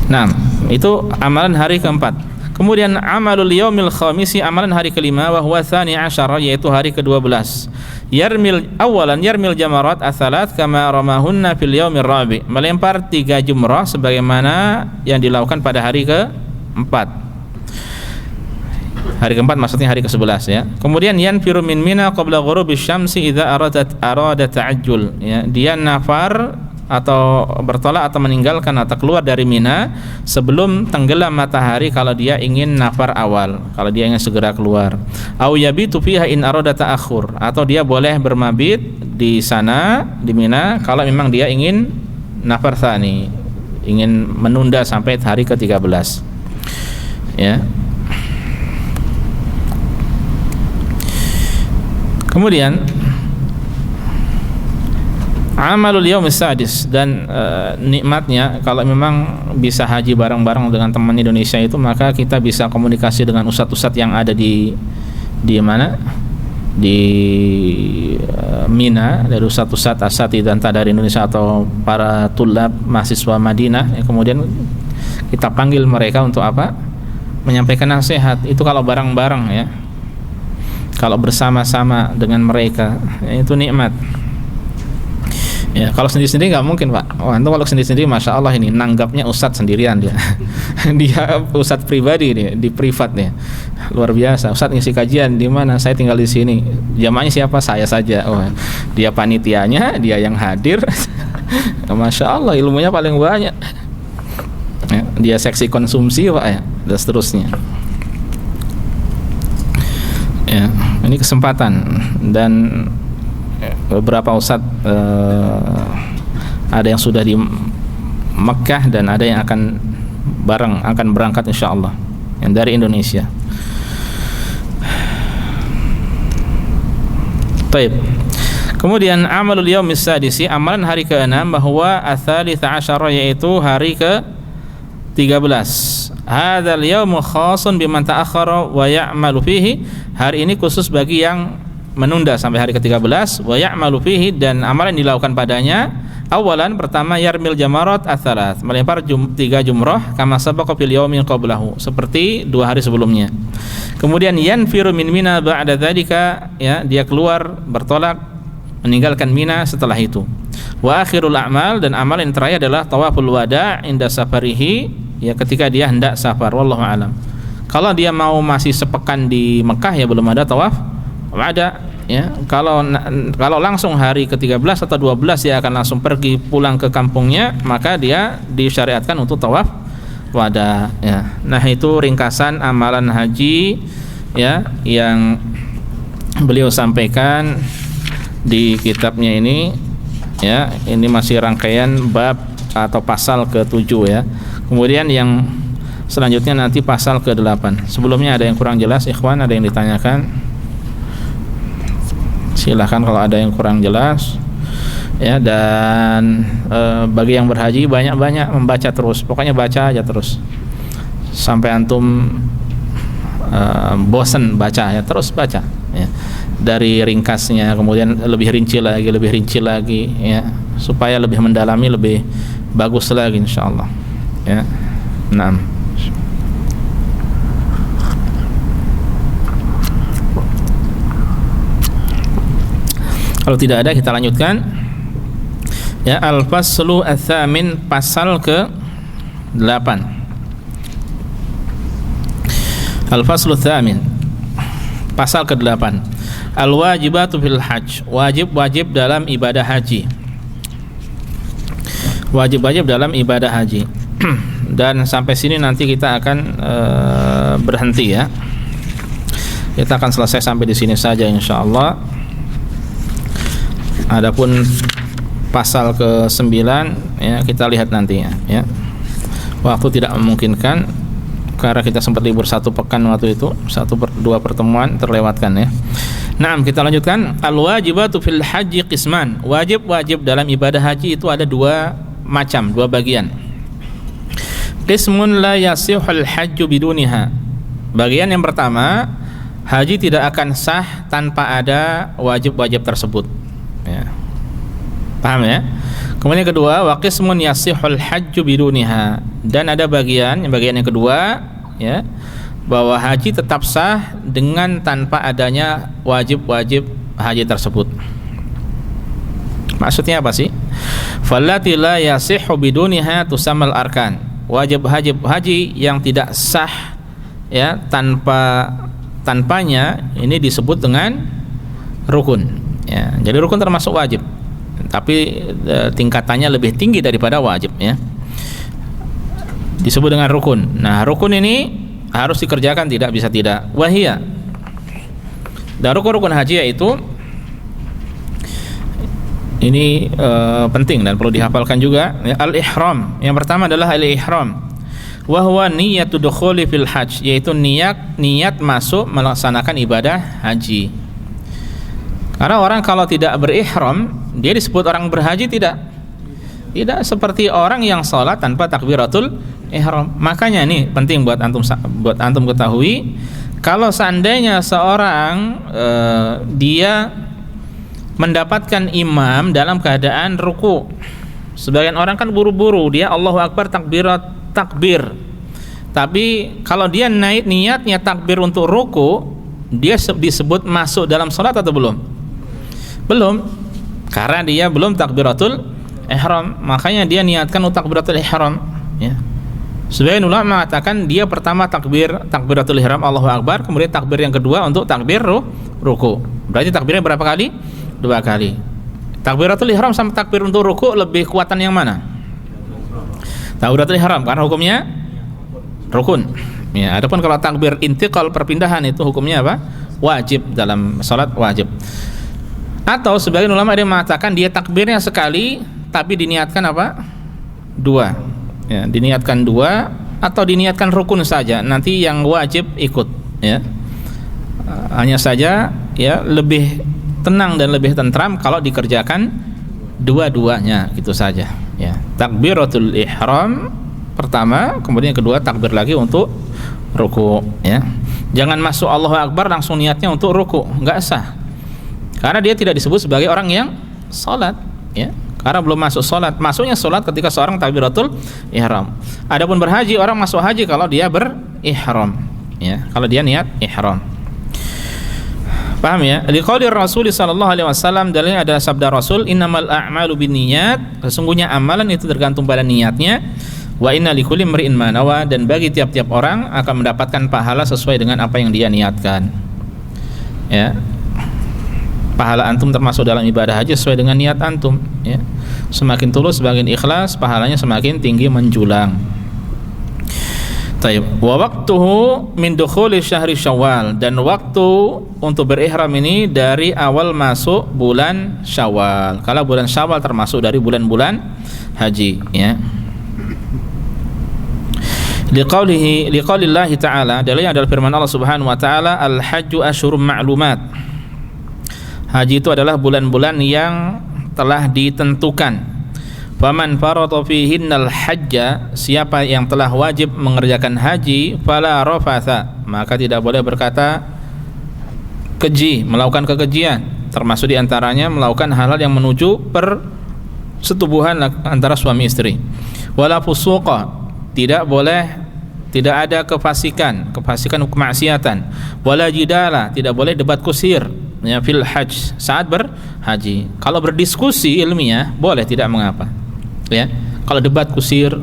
Nah, itu amalan hari keempat. Kemudian amalul yaumil khamisi, amalan hari kelima, wa huwa tsani asyara, yaitu hari ke-12. Yarmil jamarat ats-tsalat kama ramahunna fil yaumir rabi', melempar 3 jumrah sebagaimana yang dilakukan pada hari ke-4. Hari keempat maksudnya hari ke-11 ya. Kemudian yanfiru min Mina qabla ghurubish syamsi idza arada ta'ajjul ya. Dia nafar atau bertolak atau meninggalkan atau keluar dari Mina sebelum tenggelam matahari kalau dia ingin nafar awal, kalau dia ingin segera keluar. Au yabitu fiha in arada ta'akhur, atau dia boleh bermabit di sana di Mina kalau memang dia ingin nafar tsani, ingin menunda sampai hari ke-13 ya. Kemudian amalul yaumis sadis, dan nikmatnya kalau memang bisa haji bareng-bareng dengan teman Indonesia itu, maka kita bisa komunikasi dengan ustadz-ustadz yang ada di mana? Di Mina, dari ustadz-ustadz asatidzah dari Indonesia atau para tulab mahasiswa Madinah ya. Kemudian kita panggil mereka untuk apa? Menyampaikan nasihat. Itu kalau bareng-bareng ya. Kalau bersama-sama dengan mereka ya, itu nikmat ya. Kalau sendiri-sendiri nggak mungkin Pak. Itu kalau sendiri-sendiri Masya Allah ini nanggapnya ustadz sendirian dia dia ustadz pribadi dia, di privat nih, luar biasa. Ustadz ngisi kajian di mana? Saya tinggal di sini. Jamaahnya siapa? Saya saja. Dia panitianya, dia yang hadir Masya Allah, ilmunya paling banyak ya. Dia seksi konsumsi Pak ya, dan seterusnya ya. Ini kesempatan, dan beberapa ustadz ada yang sudah di Mekah dan ada yang akan berangkat insyaallah yang dari Indonesia. Baik. Kemudian amalul yaumis sadisi, amalan hari ke-6, bahwa ats-tsalitsah asyara, yaitu hari ke-13. Hadzal yaumu khasun biman ta'akhkhara wa ya'malu fihi. Hari ini khusus bagi yang menunda sampai hari ke-13, wa ya'malu fihi, dan amalan dilakukan padanya. Awalan, pertama, yarmil jamarat ats-tsalath, melempar 3 jumrah, kama sabaqa fil yaumin qablahu, seperti 2 hari sebelumnya. Kemudian yanfiru min Mina ba'da dzalika, ya, dia keluar bertolak meninggalkan Mina setelah itu. Wa akhirul a'mal, dan amal yang terakhir adalah tawaful wada' inda safarihi, ya, ketika dia hendak safar. Wallahu a'lam. Kalau dia mau masih sepekan di Mekah, ya belum ada tawaf wada, ya. Kalau langsung hari ke-13 atau 12 dia akan langsung pergi pulang ke kampungnya, maka dia disyariatkan untuk tawaf wada, ya. Nah, itu ringkasan amalan haji, ya, yang beliau sampaikan di kitabnya ini, ya. Ini masih rangkaian bab atau pasal ke-7, ya. Kemudian yang selanjutnya nanti pasal ke-8. Sebelumnya ada yang kurang jelas, ikhwan, ada yang ditanyakan? Silahkan kalau ada yang kurang jelas, ya. Dan bagi yang berhaji, banyak-banyak membaca terus, pokoknya baca aja terus sampai antum bosan baca, ya, terus baca, ya, dari ringkasnya, kemudian lebih rinci lagi, ya, supaya lebih mendalami, lebih bagus lagi, insyaallah, ya. Naam. Kalau tidak ada, kita lanjutkan, ya. Al-faslu ats-tsamin, pasal ke-8. Al-faslu ats-tsamin, pasal ke-8. Al-wajibatu fil hajj, wajib-wajib dalam ibadah haji. Wajib-wajib dalam ibadah haji. Dan sampai sini nanti kita akan berhenti, ya. Kita akan selesai sampai di sini saja, insyaallah. Adapun pasal ke-9, ya, kita lihat nantinya, ya. Waktu tidak memungkinkan karena kita sempat libur 1 pekan waktu itu, 2 pertemuan terlewatkan, ya. Nah, kita lanjutkan. Al-wajibatu fil haji qisman, wajib-wajib dalam ibadah haji itu ada 2 macam, 2 bagian. Qismun la yasihul hajju biduniha. Bagian yang pertama, haji tidak akan sah tanpa ada wajib-wajib tersebut, ya. Paham, ya? Kemudian yang kedua, wa qismun yasihul hajju biduniha, dan ada bagian yang kedua, ya, bahwa haji tetap sah dengan tanpa adanya wajib-wajib haji tersebut. Maksudnya apa sih? Fallati la yasihhu biduniha tusammal arkan. Wajib haji yang tidak sah, ya, tanpanya ini disebut dengan rukun, ya. Jadi rukun termasuk wajib, tapi tingkatannya lebih tinggi daripada wajib, ya. Disebut dengan rukun. Nah, rukun ini harus dikerjakan, tidak bisa tidak. Wahia, dan rukun-rukun haji yaitu ini penting dan perlu dihafalkan juga, ya. Al-ihram, yang pertama adalah al-ihram, wa huwa niyyatu dukhuli fil hajj, yaitu niat masuk melaksanakan ibadah haji. Karena orang kalau tidak berihram, dia disebut orang berhaji tidak seperti orang yang sholat tanpa takbiratul ihram. Makanya ini penting buat antum ketahui, kalau seandainya seorang dia mendapatkan imam dalam keadaan ruku, sebagian orang kan buru-buru, dia Allahu Akbar takbir, tapi kalau dia niatnya takbir untuk ruku, dia disebut masuk dalam sholat atau belum? Belum, karena dia belum takbiratul ihram. Makanya dia niatkan untuk takbiratul ihram, ya. Sebagian ulama mengatakan dia pertama takbiratul ihram Allahu Akbar, kemudian takbir yang kedua untuk takbir ruku. Berarti takbirnya berapa kali? 2 kali. Takbiratul ihram sama takbir untuk ruku lebih kuatan yang mana? Takbiratul ihram, karena hukumnya rukun, ya. Adapun kalau takbir intiqal, perpindahan, itu hukumnya apa? Wajib, dalam salat wajib. Atau sebagian ulama dia mengatakan dia takbirnya sekali tapi diniatkan apa? 2, ya, diniatkan 2 atau diniatkan rukun saja, nanti yang wajib ikut, ya. Hanya saja, ya, lebih tenang dan lebih tentram kalau dikerjakan dua-duanya, gitu saja ya. Takbiratul ihram pertama, kemudian kedua takbir lagi untuk ruku ya. Jangan masuk Allahu Akbar langsung niatnya untuk ruku, enggak sah. Karena dia tidak disebut sebagai orang yang salat ya. Karena belum masuk salat. Masuknya salat ketika seorang takbiratul ihram. Adapun berhaji, orang masuk haji kalau dia berihram ya, kalau dia niat ihram. Paham ya? Liqauli Rasul sallallahu alaihi wasallam, dalilnya ada sabda Rasul, innamal a'malu binniyat, sesungguhnya amalan itu tergantung pada niatnya. Wa inna likulli imri'in ma nawa, dan bagi tiap-tiap orang akan mendapatkan pahala sesuai dengan apa yang dia niatkan. Ya. Pahala antum termasuk dalam ibadah haji sesuai dengan niat antum ya. Semakin tulus, semakin ikhlas, pahalanya semakin tinggi menjulang. Taib. Wa waqtuhu min dukhuli syahri Syawal, dan waktu untuk berihram ini dari awal masuk bulan Syawal. Kalau bulan Syawal termasuk dari bulan-bulan haji ya. Liqaulillahi ta'ala, dalilnya adalah firman Allah Subhanahu wa taala, al-hajju asyhurum ma'lumat. Haji itu adalah bulan-bulan yang telah ditentukan. Faman farada fihinnal hajja, siapa yang telah wajib mengerjakan haji, fala rafatha, maka tidak boleh berkata keji, melakukan kekejian, termasuk diantaranya melakukan hal-hal yang menuju persetubuhan antara suami istri. Wala fusuqa, tidak boleh, tidak ada kefasikan kemaksiatan. Wala jidala, tidak boleh debat kusir ya fil hajj, saat berhaji. Kalau berdiskusi ilmiah boleh, tidak mengapa ya. Kalau debat kusir,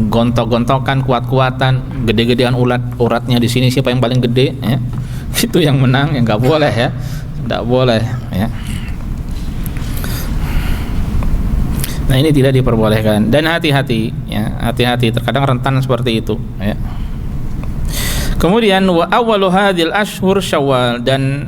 gontok-gontokan, kuat-kuatan, gede-gedean uratnya di sini siapa yang paling gede ya, itu yang menang, yang enggak boleh ya, tidak boleh ya. Nah, ini tidak diperbolehkan, dan hati-hati ya, hati-hati, terkadang rentan seperti itu ya. Kemudian wa awwalu hadhil ashhur Syawal, dan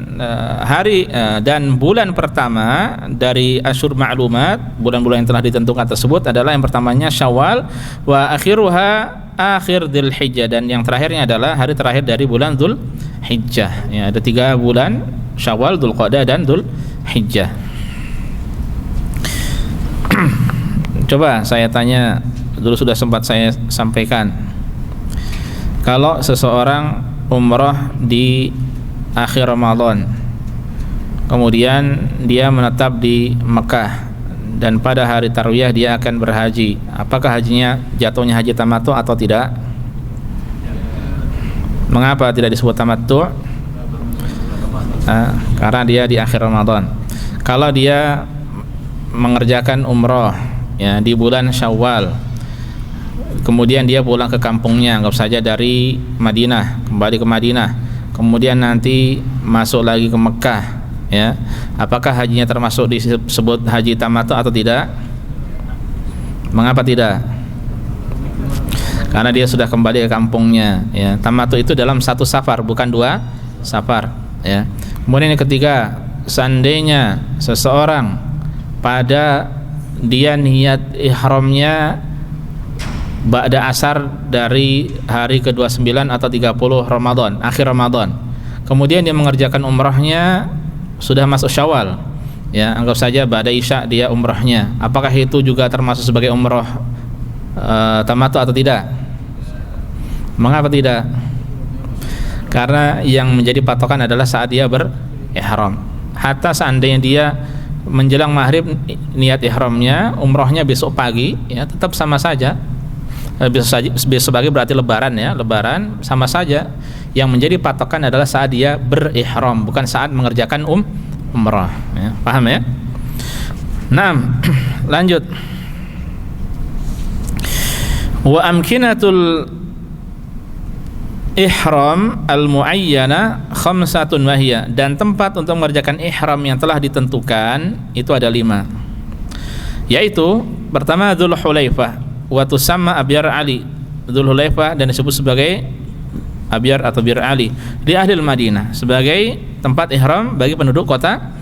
dan bulan pertama dari asyhur ma'lumat, bulan-bulan yang telah ditentukan tersebut adalah yang pertamanya Syawal, wa akhiruha akhir Dzulhijjah, dan yang terakhirnya adalah hari terakhir dari bulan Dzulhijjah ya. Ada 3 bulan, Syawal, Dzulqa'dah dan Dzulhijjah. Coba saya tanya, dulu sudah sempat saya sampaikan, kalau seseorang umrah di akhir Ramadan, kemudian dia menetap di Mekah, dan pada hari tarwiyah dia akan berhaji, apakah hajinya jatuhnya haji tamattu atau tidak? Mengapa tidak disebut tamattu? Karena dia di akhir Ramadan. Kalau dia mengerjakan umrah ya di bulan Syawal, kemudian dia pulang ke kampungnya, anggap saja dari Madinah, kembali ke Madinah, kemudian nanti masuk lagi ke Mekah ya, apakah hajinya termasuk disebut haji tamattu atau tidak? Mengapa tidak? Karena dia sudah kembali ke kampungnya ya. Tamattu itu dalam 1 safar, bukan 2 safar ya. Kemudian yang ketiga, seandainya seseorang pada dia niat ihramnya ba'da asar dari hari ke-29 atau 30 Ramadan, akhir Ramadan, kemudian dia mengerjakan umrahnya sudah masuk Syawal ya, anggap saja ba'da isya dia umrahnya, apakah itu juga termasuk sebagai umrah tamattu atau tidak? Mengapa tidak? Karena yang menjadi patokan adalah saat dia berihram. Hatta seandainya dia menjelang maghrib niat ihramnya, umrahnya besok pagi ya, tetap sama saja. Besok pagi berarti lebaran ya, lebaran sama saja. Yang menjadi patokan adalah saat dia berihram, bukan saat mengerjakan umrah ya. Paham ya? Nah, lanjut. Wa amkinatul ihram al-muayyana khamsatun wahiyah, dan tempat untuk mengerjakan ihram yang telah ditentukan itu ada 5, yaitu pertama Dzulhulaifah wa tusamma Abyar Ali. Dzulhulaifah dan disebut sebagai Abyar atau Bir Ali di ahli Madinah, sebagai tempat ihram bagi penduduk kota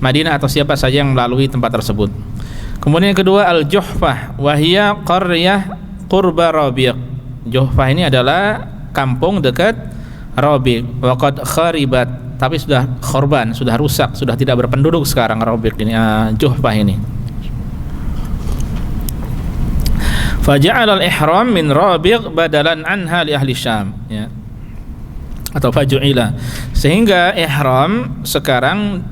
Madinah atau siapa saja yang melalui tempat tersebut. Kemudian yang kedua Al-Juhfah wa hiya qaryah qurba Rabiq. Juhfah ini adalah kampung dekat Rabiq, wa qad kharibat, tapi sudah korban, sudah rusak, sudah tidak berpenduduk sekarang Rabiq ini, Juhfah ini. Faja'al al-ihram min Rabiq badalan anha li ahli Syam, ya. Atau faju'ila, sehingga ihram sekarang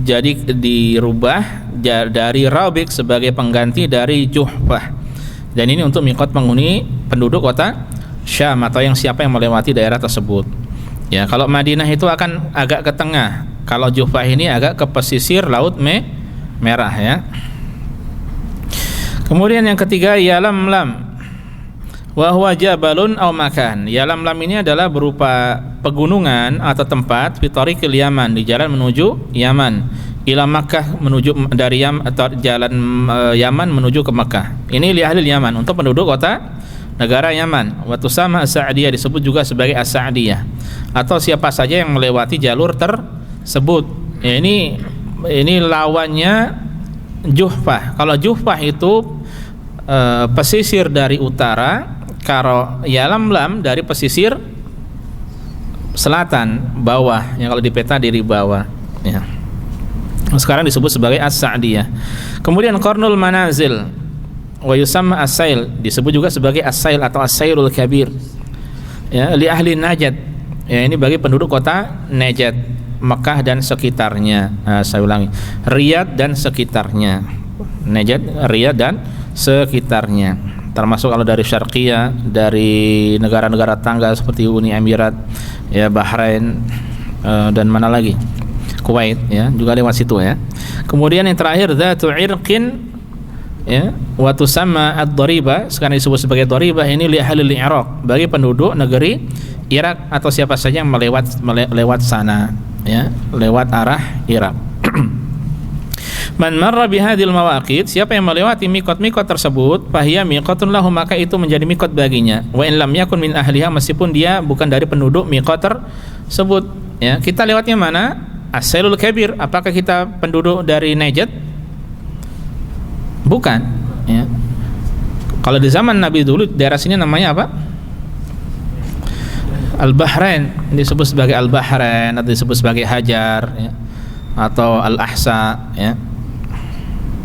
dirubah dari Rabiq sebagai pengganti dari Juhfah. Dan ini untuk miqat penghuni penduduk kota Syam atau siapa yang melewati daerah tersebut. Ya, kalau Madinah itu akan agak ke tengah, kalau Juhfah ini agak ke pesisir Laut Merah, ya. Kemudian yang ketiga, Yalamlam wa huwa jabalun aw makan. Yalamlam ini adalah berupa pegunungan atau tempat fi tariqil Yaman, di jalan menuju Yaman, ila Makkah, menuju dari jalan Yaman menuju ke Makkah. Ini li ahli Yaman, untuk penduduk kota negara Yaman. Wa tusama as-Sa'diyah, disebut juga sebagai as-Sa'diyah, atau siapa saja yang melewati jalur tersebut. Ya, ini lawannya Juhfah. Kalau Juhfah itu pesisir dari utara, kalau Yalamlam dari pesisir selatan bawah, yang kalau di peta dari bawah, ya. Sekarang disebut sebagai as-Sa'diyah. Kemudian Qarnul Manazil wa yusamma as-Sail, disebut juga sebagai as-Sail atau as-Sailul Kabir, ya, li ahli Najd. Ya, ini bagi penduduk kota Najd, Mekah dan sekitarnya. Saya ulangi, Riyadh dan sekitarnya. Najd, Riyadh dan sekitarnya, termasuk kalau dari Syarqiyah, dari negara-negara tangga seperti Uni Emirat, ya, Bahrain, dan mana lagi, Kuwait, ya, juga lewat situ, ya. Kemudian yang terakhir, Dzatu Irqin, ya, wa tusamma ad-Dariba, sekarang disebut sebagai Dharibah, ini li ahli Iraq, bagi penduduk negeri Irak atau siapa saja yang lewat sana, ya, lewat arah Irak. Man marra bihadil mawaqit, siapa yang melewati mikot-mikot tersebut, fahiya miqatun lahu, maka itu menjadi mikot baginya. Wa in lam yakun min ahliha, meskipun dia bukan dari penduduk mikot tersebut, ya. Kita lewatnya mana? As-Sailul Kabir. Apakah kita penduduk dari Najd? Bukan, ya. Kalau di zaman Nabi dulu, daerah sini namanya apa? Al-Bahrain, disebut sebagai Al-Bahrain, atau disebut sebagai Hajar, ya, atau Al-Ahsa, ya.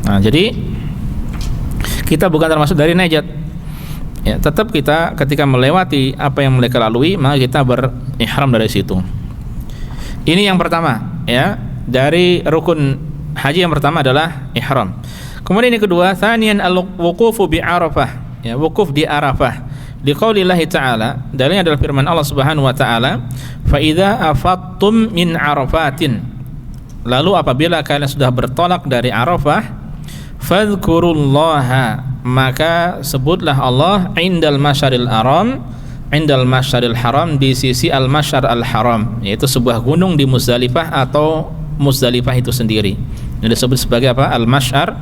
Nah, jadi kita bukan termasuk dari Najd, ya. Tetap kita ketika melewati apa yang mereka lalui, maka kita berihram dari situ. Ini yang pertama, ya, dari rukun haji yang pertama adalah ihram. Kemudian yang kedua, tsaniyan al-wuqufu bi Arafah, ya, wukuf di Arafah. Di qaulillahi ta'ala, dalilnya adalah firman Allah Subhanahu wa taala, fa idza afattum min Arafatin, lalu apabila kalian sudah bertolak dari Arafah, fadhkurullaha, maka sebutlah Allah indal masyaril haram, indal masyaril haram, di sisi al-masyar al-haram, yaitu sebuah gunung di Muzdalifah atau Muzdalifah itu sendiri. Ini disebut sebagai apa? Al-masyar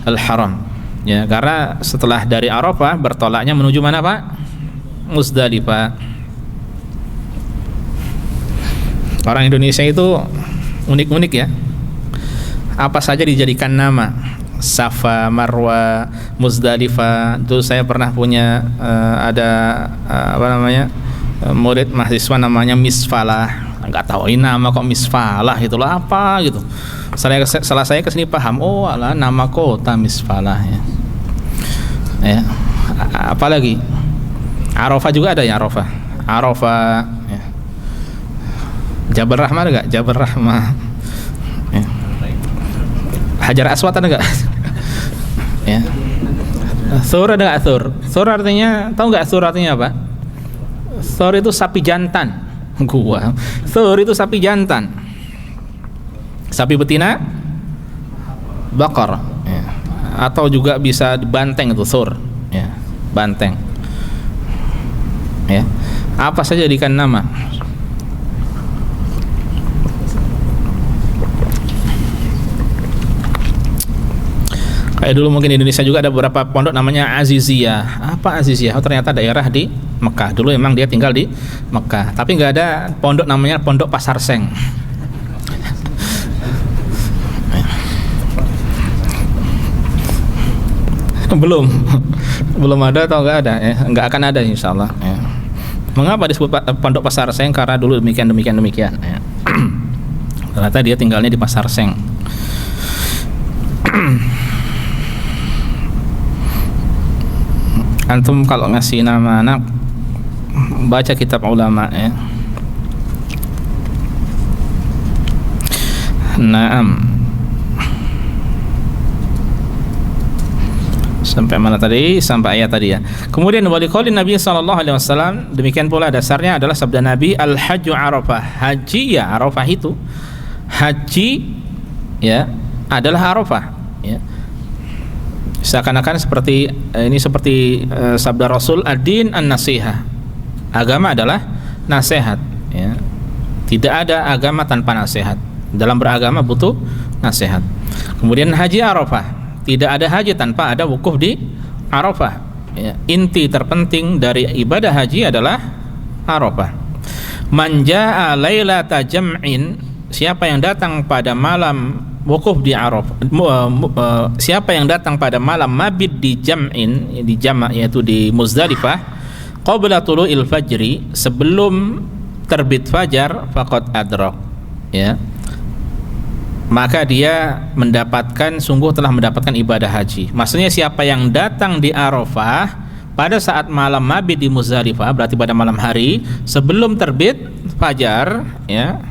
al-haram, ya, karena setelah dari Arafah bertolaknya menuju mana, Pak? Muzdalifah. Orang Indonesia itu unik-unik, ya. Apa saja dijadikan nama. Safa, Marwa, Muzdalifah. Itu saya pernah punya murid mahasiswa namanya Misfalah. Enggak tahu ini nama kok Misfalah, itulah apa gitu. Setelah saya kesini paham, oh alah, nama kota Misfalah, ya. Ya. Apalagi Arafah juga ada, ya, Arafah, ya. Jabal Rahmah ada enggak? Jabal Rahmah, ya. Hajar Aswad ada enggak? Ya. Thur ada enggak? Thur artinya, tahu enggak Thur artinya apa? Thur itu sapi jantan. Thur itu sapi jantan. Sapi betina bakar, ya. Atau juga bisa banteng, itu Thur, ya, banteng, ya. Apa saja jadikan nama. Kayak dulu mungkin di Indonesia juga ada beberapa pondok namanya Aziziyah. Apa Aziziyah? Oh, ternyata daerah di Mekah. Dulu memang dia tinggal di Mekah, tapi nggak ada pondok namanya Pondok Pasar Seng. belum ada atau nggak ada, ya, nggak akan ada insyaallah, ya. Mengapa disebut Pondok Pasar Seng? Karena dulu demikian ya. Ternyata dia tinggalnya di Pasar Seng. Antum kalau ngasih nama anak, baca kitab ulama ya. Naam. Sampai mana tadi? Sampai ayat tadi ya. Kemudian wali qaulin Nabi sallallahu alaihi wasallam, demikian pula dasarnya adalah sabda Nabi, al-hajju Arafah. Haji ya Arafah itu. Haji ya adalah Arafah ya. Seakan-akan seperti sabda Rasul, ad-din an-nasihah. Agama adalah nasihat ya. Tidak ada agama tanpa nasihat. Dalam beragama butuh nasihat. Kemudian haji Arafah. Tidak ada haji tanpa ada wukuf di Arafah ya. Inti terpenting dari ibadah haji adalah Arafah. Man jaa lailata jam'in, siapa yang datang pada malam wukuf di Arafah, siapa yang datang pada malam mabit di jam'in, di jama' yaitu di Muzdalifah, qabla tulu'il fajri, sebelum terbit fajar, faqad adrak ya, maka dia sungguh telah mendapatkan ibadah haji. Maksudnya siapa yang datang di Arafah pada saat malam mabit di Muzdalifah, berarti pada malam hari sebelum terbit fajar ya,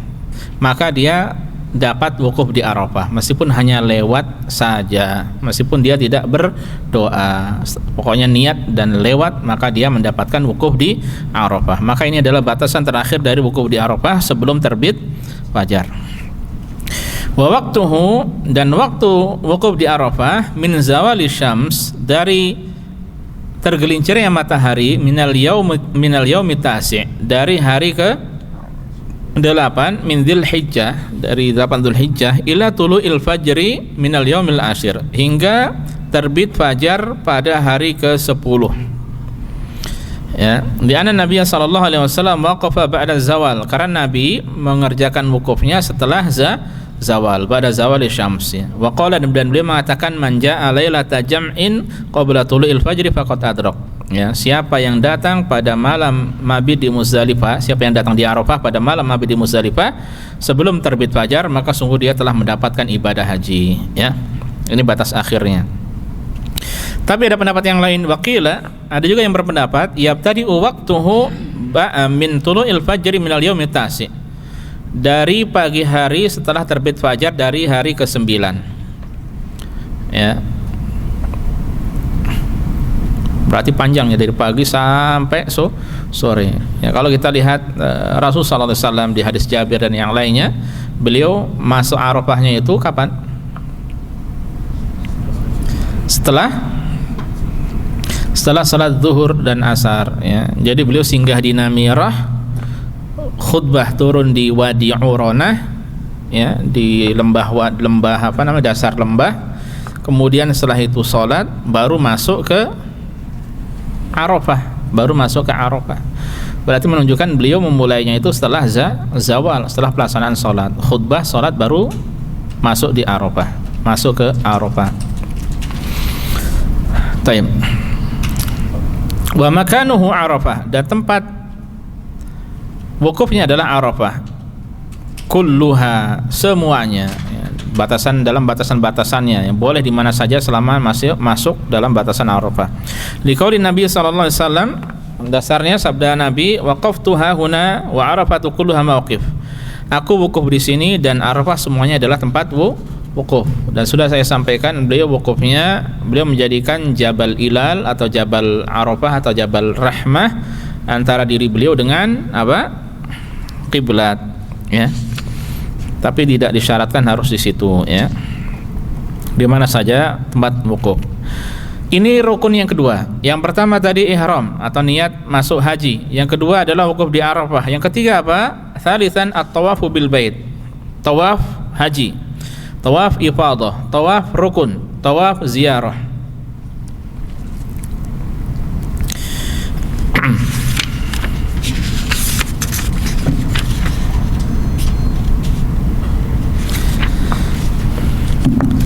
maka dia dapat wukuf di Arafah meskipun hanya lewat saja, meskipun dia tidak berdoa, pokoknya niat dan lewat, maka dia mendapatkan wukuf di Arafah. Maka ini adalah batasan terakhir dari wukuf di Arafah sebelum terbit fajar. Wa waktuhu, dan waktu wukuf di Arafah, min zawali syams, dari tergelincirnya matahari, minal yaumi tasi', dari hari ke 8 min Dzulhijjah, dari 8 Dzulhijjah, ila tulu'il fajri minal yaumil asyir, hingga terbit fajar pada hari ke-10 ya. Di anna Nabi sallallahu alaihi wasallam waqafa ba'da zawal, karena Nabi mengerjakan wukufnya setelah zawal, pada zawal syams ya. Wa qala, dan beliau mengatakan, man jaa lailata jam'in qabla tulu'il fajri faqad adrak ya. Siapa yang datang pada malam mabit di Muzdalifah, siapa yang datang di Arafah pada malam mabit di Muzdalifah sebelum terbit fajar, maka sungguh dia telah mendapatkan ibadah haji ya. Ini batas akhirnya. Tapi ada pendapat yang lain, waqila, ada juga yang berpendapat yabtadi'u waqtuhu min tulu'il fajri minal yaumit tasi', dari pagi hari setelah terbit fajar dari hari ke-9 ya. Berarti panjangnya dari pagi sampai sore ya. Kalau kita lihat Rasulullah SAW di hadis Jabir dan yang lainnya, beliau masuk Arafahnya itu kapan? Setelah salat zuhur dan asar ya. Jadi beliau singgah di Namirah, khutbah turun di Wadi Uronah ya, di lembah dasar lembah. Kemudian setelah itu sholat, baru masuk ke Arafah, berarti menunjukkan beliau memulainya itu setelah zawal, setelah pelaksanaan sholat, khutbah, sholat, baru masuk di Arafah, masuk ke Arafah. Taib. Wa makanuhu Arafah, dan tempat wukufnya adalah Arafah. Kulluha, semuanya ya, dalam batasan-batasannya yang boleh di mana saja selama masuk dalam batasan Arafah. Liqauli Nabi sallallahu alaihi wasallam, dasarnya sabda Nabi, waqaftu hahuna wa Arafatu kulluha mawqif. Aku wukuf di sini dan Arafah semuanya adalah tempat wukuf. Dan sudah saya sampaikan, beliau menjadikan Jabal Ilal atau Jabal Arafah atau Jabal Rahmah antara diri beliau dengan kiblat ya. Tapi tidak disyaratkan harus di situ ya. Di mana saja tempat wukuf. Ini rukun yang kedua. Yang pertama tadi ihram atau niat masuk haji. Yang kedua adalah wukuf di Arafah. Yang ketiga apa? Tsalitsan at-tawafu bil bait. Tawaf haji. Tawaf ifadah, tawaf rukun, tawaf ziarah.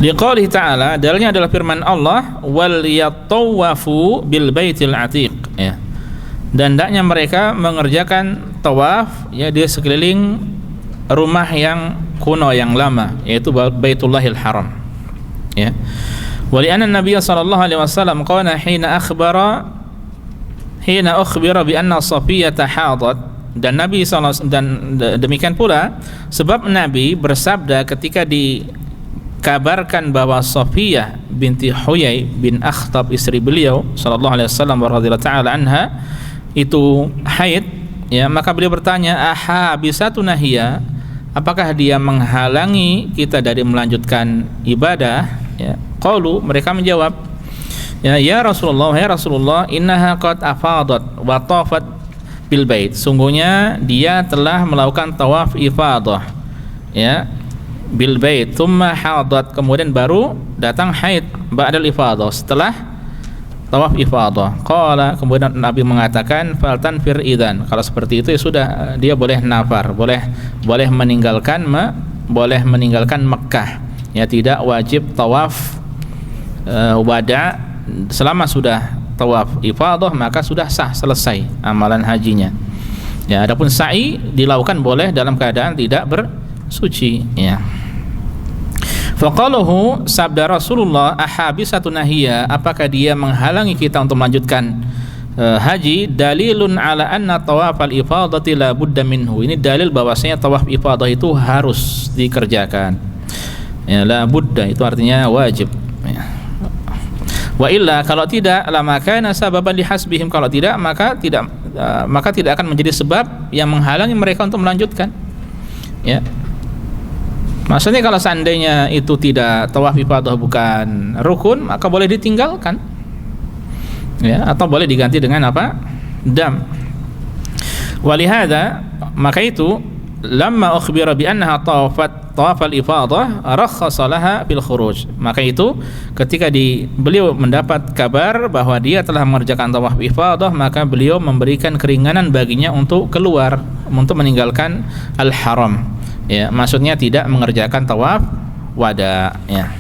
Liqaulihi ta'ala, dalilnya adalah firman Allah, wal yatawafu bil baitil atiq ya. dan hendaknya mereka mengerjakan tawaf ya di sekeliling rumah yang kuno yang lama, yaitu Baitullahil Haram. Ya. Wa li anna Nabiy sallallahu alaihi wasallam qala hina ukhbira bi anna Safiyyah hadat, dan Nabi SAW, dan demikian pula sebab Nabi bersabda ketika dikabarkan bahwa Safiyyah binti Huyai bin Akhtab, istri beliau sallallahu alaihi wasallam radhiyallahu taala anha, itu haid, ya, maka beliau bertanya, aha bisatuna hiya, apakah dia menghalangi kita dari melanjutkan ibadah? Ya, qalu, mereka menjawab, ya Rasulullah, innaha qad afadat wa tafat bil bait, sungguhnya dia telah melakukan tawaf ifadah, ya, bil bait, thumma hadat, kemudian baru datang haid, ba'dal ifadah, setelah tawaf ifadah. Qala, kemudian Nabi mengatakan, faltanfir idzan, kalau seperti itu ya sudah, dia boleh nafar, boleh meninggalkan Mekah, ya, tidak wajib tawaf wada. Selama sudah tawaf ifadah maka sudah sah, selesai amalan hajinya. Ya, adapun sa'i dilakukan boleh dalam keadaan tidak bersuci, ya. Faqaluhu, sabda Rasulullah, ahabisatuna hiya, apakah dia menghalangi kita untuk melanjutkan haji? Dalilun ala anna tawafal ifadati la budda minhu, ini dalil bahwasanya tawaf ifadah itu harus dikerjakan, ya, la budda itu artinya wajib, ya. Wa illa, kalau tidak, lama kana sababan lihasbihim, kalau tidak maka tidak akan menjadi sebab yang menghalangi mereka untuk melanjutkan, ya. Maksudnya kalau seandainya itu tidak, tawaf ifadah bukan rukun, maka boleh ditinggalkan, ya, atau boleh diganti dengan apa? Dam. Walihada, maka itu lamma ukhbira bi annaha tawafal ifadah rakhasa laha bil khuruj, maka itu ketika beliau mendapat kabar bahwa dia telah mengerjakan tawaf ifadah, maka beliau memberikan keringanan baginya untuk keluar, untuk meninggalkan al-haram, ya, maksudnya tidak mengerjakan tawaf wada, ya.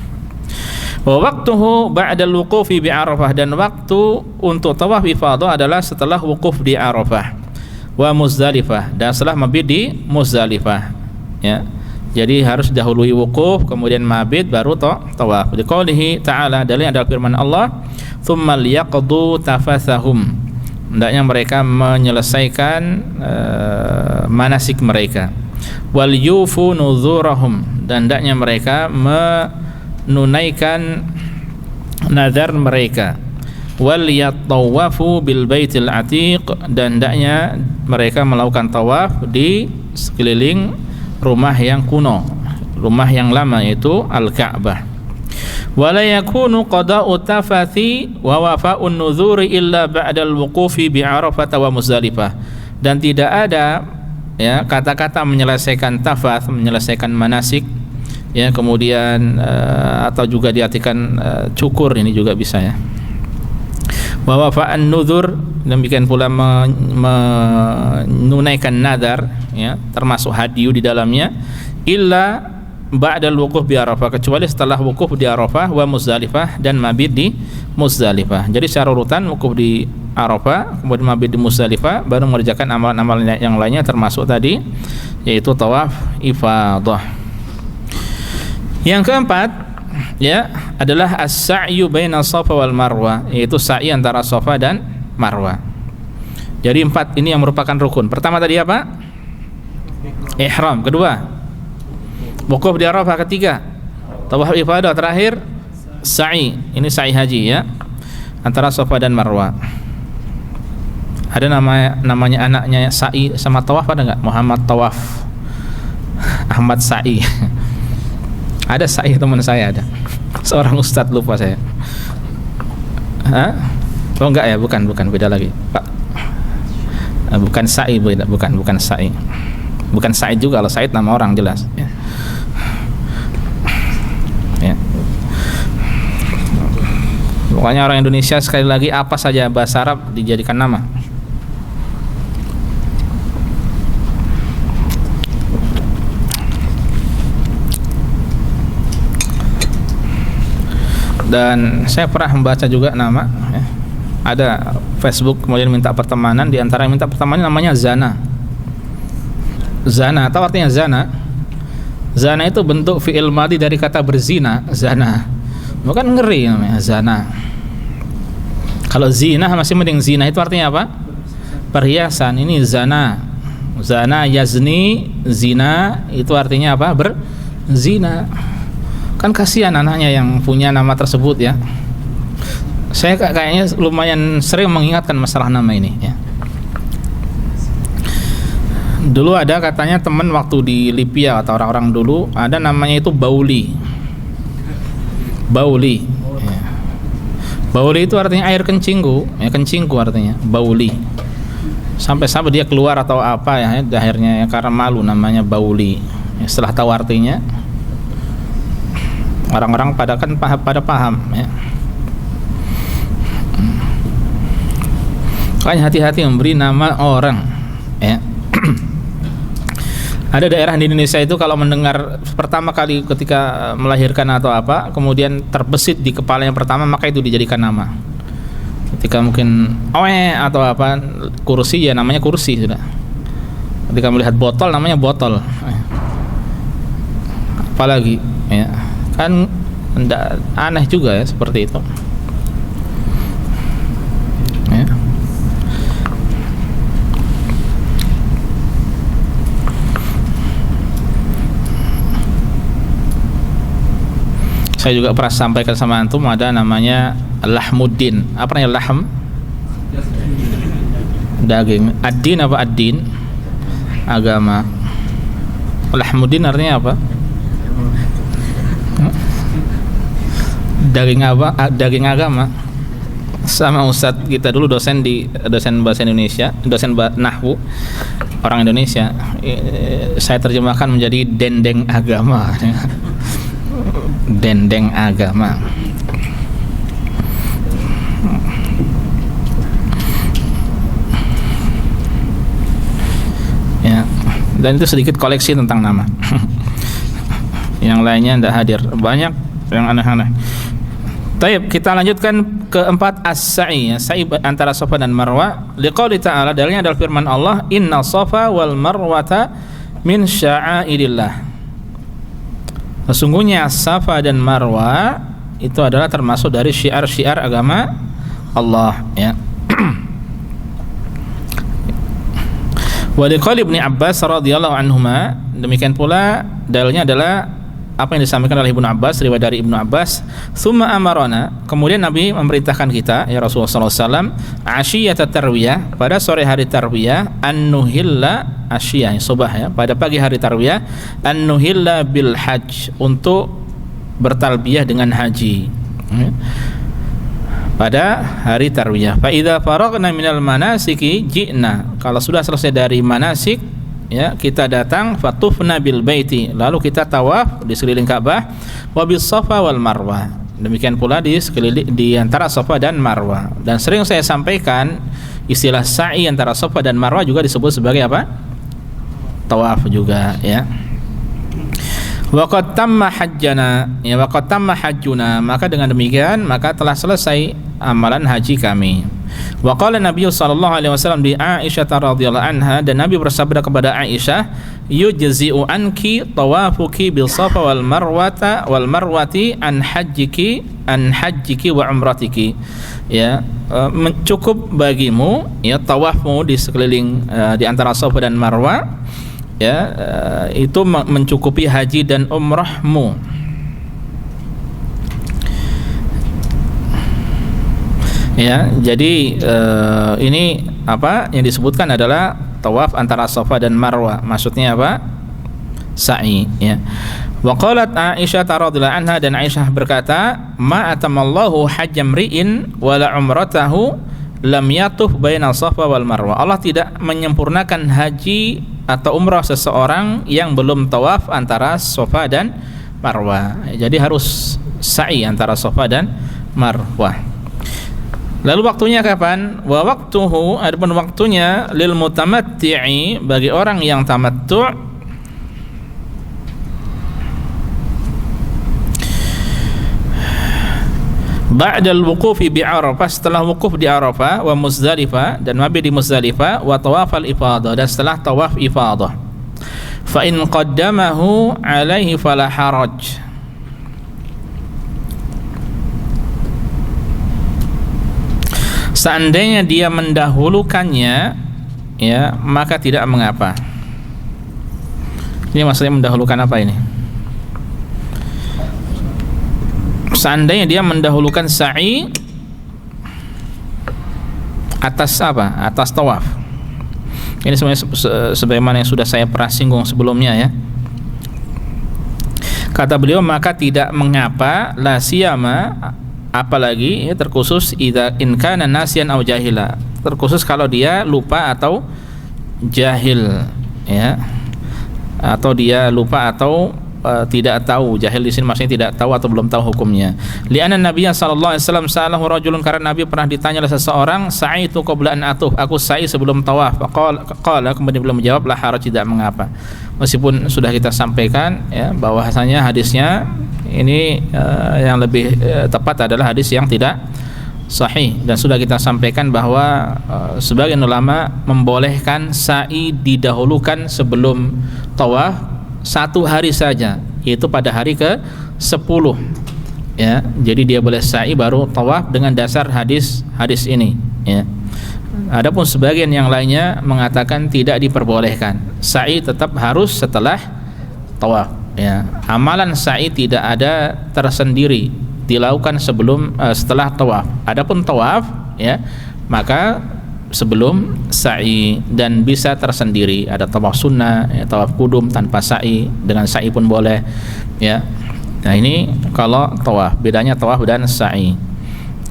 Wa waqtuhu ba'da al-wuqufi bi Arafah, dan waktu untuk tawaf ifadah adalah setelah wukuf di Arafah, wa Muzdalifah, dan setelah mabit di Muzdalifah, ya. Jadi harus dahului wukuf, kemudian mabit, baru tawaf. Liqaulihi ta'ala, dalilnya adalah firman Allah, tsumma liyaqdu tafathahum, hendaknya mereka menyelesaikan manasik mereka. Wal yufu nuzurahum, dan hendaknya mereka menunaikan nazar mereka. Wal yatawafu bil baitil atiq, dan hendaknya mereka melakukan tawaf di sekeliling rumah yang kuno, rumah yang lama, yaitu Al-Ka'bah. Wala yakunu qada'u tafathi wa wafa'un nuzuri illa ba'dal wuqufi bi Arafah wa Muzdalifah, dan tidak ada, ya, kata-kata menyelesaikan tafath, menyelesaikan manasik, ya, kemudian atau juga diartikan cukur, ini juga bisa, ya. Wa wafa'an nuzur, demikian pula menunaikan nadar, ya, termasuk hadiyu di dalamnya, illa ba'dal wuquf bi Arafah, kecuali setelah wukuf di Arafah wa Muzdalifah, dan mabit di Muzdalifah. Jadi secara urutan wukuf di Arafah, kemudian mabit di Muzdalifah, baru mengerjakan amalan-amalan yang lainnya, termasuk tadi yaitu tawaf ifadah. Yang keempat, ya, adalah as-sa'yu baina Safa wal Marwah, yaitu sa'i antara Safa dan Marwah. Jadi 4 ini yang merupakan rukun. Pertama tadi apa? Ihram. Kedua, wukuf di Arafah. Ketiga, tawaf ifadah. Terakhir, sa'i. Ini sa'i haji, ya, antara Safa dan Marwah. Ada namanya anaknya sa'i sama tawaf, ada enggak? Muhammad Tawaf, Ahmad Sa'i. Ada sa'i, teman saya ada. Seorang ustadz, lupa saya. Hah? Oh enggak, ya, bukan, beda lagi, Pak. Bukan sa'i, bukan sa'i. Bukan Said juga, kalau Said nama orang jelas, ya. Ya. Pokoknya orang Indonesia sekali lagi apa saja bahasa Arab dijadikan nama. Dan saya pernah membaca juga nama, ya, Ada Facebook kemudian minta pertemanan, di antara yang minta pertemanan namanya zana. Zana, tahu artinya zana? Zana itu bentuk fi'il madhi dari kata berzina, zana. Bukan ngeri namanya zana. Kalau zina masih mending, zina itu artinya apa? Perhiasan. Ini zana. Zana yazni, zina itu artinya apa? Berzina. Kan kasihan anaknya yang punya nama tersebut ya. Saya kayaknya lumayan sering mengingatkan masalah nama ini ya. Dulu ada katanya teman waktu di Libya, kata orang-orang dulu, ada namanya itu Bauli. Bauli ya. Bauli itu artinya air kencingku ya, kencingku artinya Bauli. Sampai-sampai dia keluar atau apa ya, akhirnya ya, karena malu namanya Bauli ya. Setelah tahu artinya, orang-orang pada paham ya. Makanya hati-hati memberi nama orang ya. Ada daerah di Indonesia itu kalau mendengar pertama kali ketika melahirkan atau apa, kemudian terbesit di kepala yang pertama, maka itu dijadikan nama. Ketika mungkin atau apa, kursi ya namanya kursi sudah. Ketika melihat botol namanya botol. Apalagi ya, kan aneh juga ya seperti itu ya. Saya juga pernah sampaikan sama antum, ada namanya lahmuddin. Apa namanya lahm? Daging. Ad-din apa ad-din? Agama. Lahmuddin artinya apa? Daging apa? Daging agama. Sama ustadz kita dulu, dosen bahasa Indonesia, dosen nahwu, orang Indonesia. Saya terjemahkan menjadi dendeng agama. Dendeng agama. Ya, dan itu sedikit koleksi tentang nama. Yang lainnya tidak hadir, banyak yang aneh-aneh. Baik, kita lanjutkan keempat as-sa'i, sa'i antara Safa dan Marwa. Liqauli ta'ala, dalilnya adalah firman Allah, inna Safa wal Marwata min sya'airillah. Sesungguhnya Safa dan Marwa itu adalah termasuk dari syiar-syiar agama Allah ya. Wa liqauli Ibnu Abbas radhiyallahu anhuma, demikian pula dalilnya adalah apa yang disampaikan oleh Ibnu Abbas, riwayat dari Ibnu Abbas, tsumma amarana, kemudian Nabi memerintahkan kita ya Rasulullah sallallahu alaihi wasallam, asyiyat tarwiyah, pada sore hari tarwiyah, an-nuhilla asyiyah subah ya, pada pagi hari tarwiyah, an-nuhilla bil hajj, untuk bertalbiyah dengan haji ya. Pada hari tarwiyah, fa idza faragna minal manasiki ji'na, kalau sudah selesai dari manasik ya, kita datang, fatufna bil baiti, lalu kita tawaf di sekeliling Ka'bah, wa bis Safa wal Marwa, demikian pula di sekeliling di antara Safa dan Marwa. Dan sering saya sampaikan istilah sa'i antara Safa dan Marwa juga disebut sebagai apa? Tawaf juga ya. Wa qad tamma hajjana ya, wa qad tamma hajjuna, maka dengan demikian maka telah selesai amalan haji kami. Wa qala Nabi sallallahu alaihi wasallam di Aisyah radhiyallahu anha, dan Nabi bersabda kepada Aisyah, yujzi'u anki tawafuki bil Safa wal marwati an hajjiki wa umratiki ya, cukup bagimu ya tawafmu di sekeliling di antara Safa dan Marwa ya, itu mencukupi haji dan umrahmu. Ya, jadi ini apa yang disebutkan adalah tawaf antara Safa dan Marwa. Maksudnya apa? Sa'i ya. Wa qalat Aisyah radhiyallahu anha, dan Aisyah berkata, ma atamallahu hajjam ri'in wala umratahu lam yatuf baina Safa wal Marwa. Allah tidak menyempurnakan haji atau umrah seseorang yang belum tawaf antara Safa dan Marwa. Jadi harus sa'i antara Safa dan Marwah. Lalu waktunya kapan? Wa waqtuhu, adapun waktunya lil mutamatti'i, bagi orang yang tamattu', Ba'dal wuqufi bi Arafah, setelah wukuf di Arafah, wa Muzdalifah, dan mabit di Muzdalifah, wa tawafal ifadah, dan setelah tawaf ifadah. Fa in qaddamahu alaihi fala haraj. Seandainya dia mendahulukannya, ya, maka tidak mengapa. Ini maksudnya mendahulukan apa ini? Seandainya dia mendahulukan sa'i atas apa? Atas tawaf. Ini sebenarnya sebagaimana yang sudah saya pernah singgung sebelumnya, ya. Kata beliau, maka tidak mengapa, la siyama, apalagi ya, terkhusus idza in kana nasiyan aw jahila, terkhusus kalau dia lupa atau jahil, ya, atau dia lupa atau tidak tahu. Jahil di sini maksudnya tidak tahu atau belum tahu hukumnya. Li'anna Nabiya sallallahu alaihi wasallam sa'alahu rajulun, karena Nabi pernah ditanya oleh seseorang, sa'itu qabla an atuf, aku sa'i sebelum tawaf. Qala, kemudian beliau menjawab, la haraj, tidak mengapa. Meskipun sudah kita sampaikan, ya, bahwasanya hadisnya ini yang lebih tepat adalah hadis yang tidak sahih, dan sudah kita sampaikan bahwa sebagian ulama membolehkan sa'i didahulukan sebelum tawaf 1 hari saja, yaitu pada hari ke-10, ya. Jadi dia boleh sa'i baru tawaf dengan dasar hadis ini, ya. Adapun sebagian yang lainnya mengatakan tidak diperbolehkan. Sa'i tetap harus setelah tawaf, ya. Amalan sa'i tidak ada tersendiri, dilakukan setelah tawaf. Adapun tawaf, ya, maka sebelum sa'i, dan bisa tersendiri. Ada tawaf sunnah, ya, tawaf kudum tanpa sa'i, dengan sa'i pun boleh, ya. Nah, ini kalau tawaf, bedanya tawaf dan sa'i,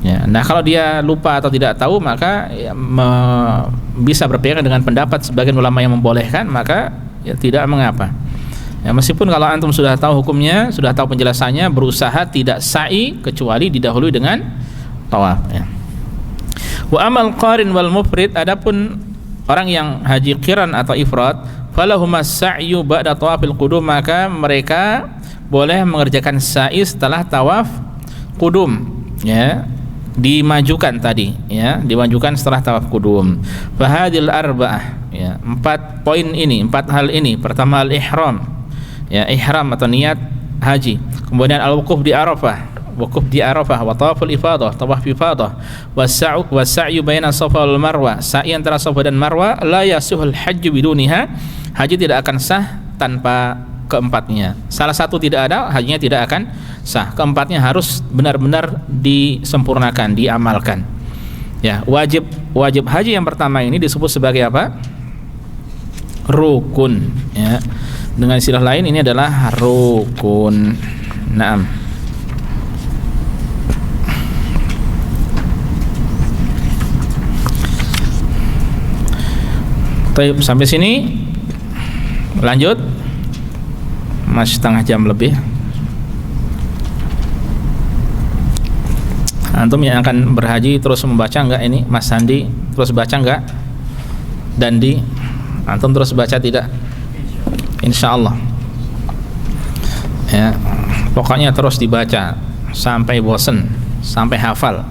ya. Nah, kalau dia lupa atau tidak tahu, maka ya, bisa berpegang dengan pendapat sebagian ulama yang membolehkan, maka ya, tidak mengapa. Ya, meskipun kalau antum sudah tahu hukumnya, sudah tahu penjelasannya, berusaha tidak sa'i kecuali didahului dengan tawaf, ya. Wa amal qarin wal mufrid, adapun orang yang haji qiran atau ifrad, falahumas sa'yu ba'da tawafil qudum, maka mereka boleh mengerjakan sa'i setelah tawaf qudum, ya, dimajukan tadi, ya, dimajukan setelah tawaf qudum. Fahadil arba'ah, ya, 4 poin ini, 4 hal ini. Pertama al-ihram, ya, ihram atau niat haji. Kemudian al-wuquf di Arafah, wukuf di Arafah, wa tawaful ifadah, tawaf ifadah, wasa'yu baina Safa wal Marwah, sa'i antara Safa dan Marwah. La yasuhul hajju biduniha, haji tidak akan sah tanpa keempatnya. Salah satu tidak ada, hajinya tidak akan sah. Keempatnya harus benar-benar disempurnakan, diamalkan, ya. Wajib haji yang pertama ini disebut sebagai apa? Rukun, ya. Dengan istilah lain ini adalah rukun. Naam. Baik, sampai sini lanjut, masih setengah jam lebih. Antum yang akan berhaji terus membaca enggak ini? Mas Sandi terus baca enggak? Dandi, antum terus baca tidak? Insyaallah, ya. Pokoknya terus dibaca sampai bosan, sampai hafal.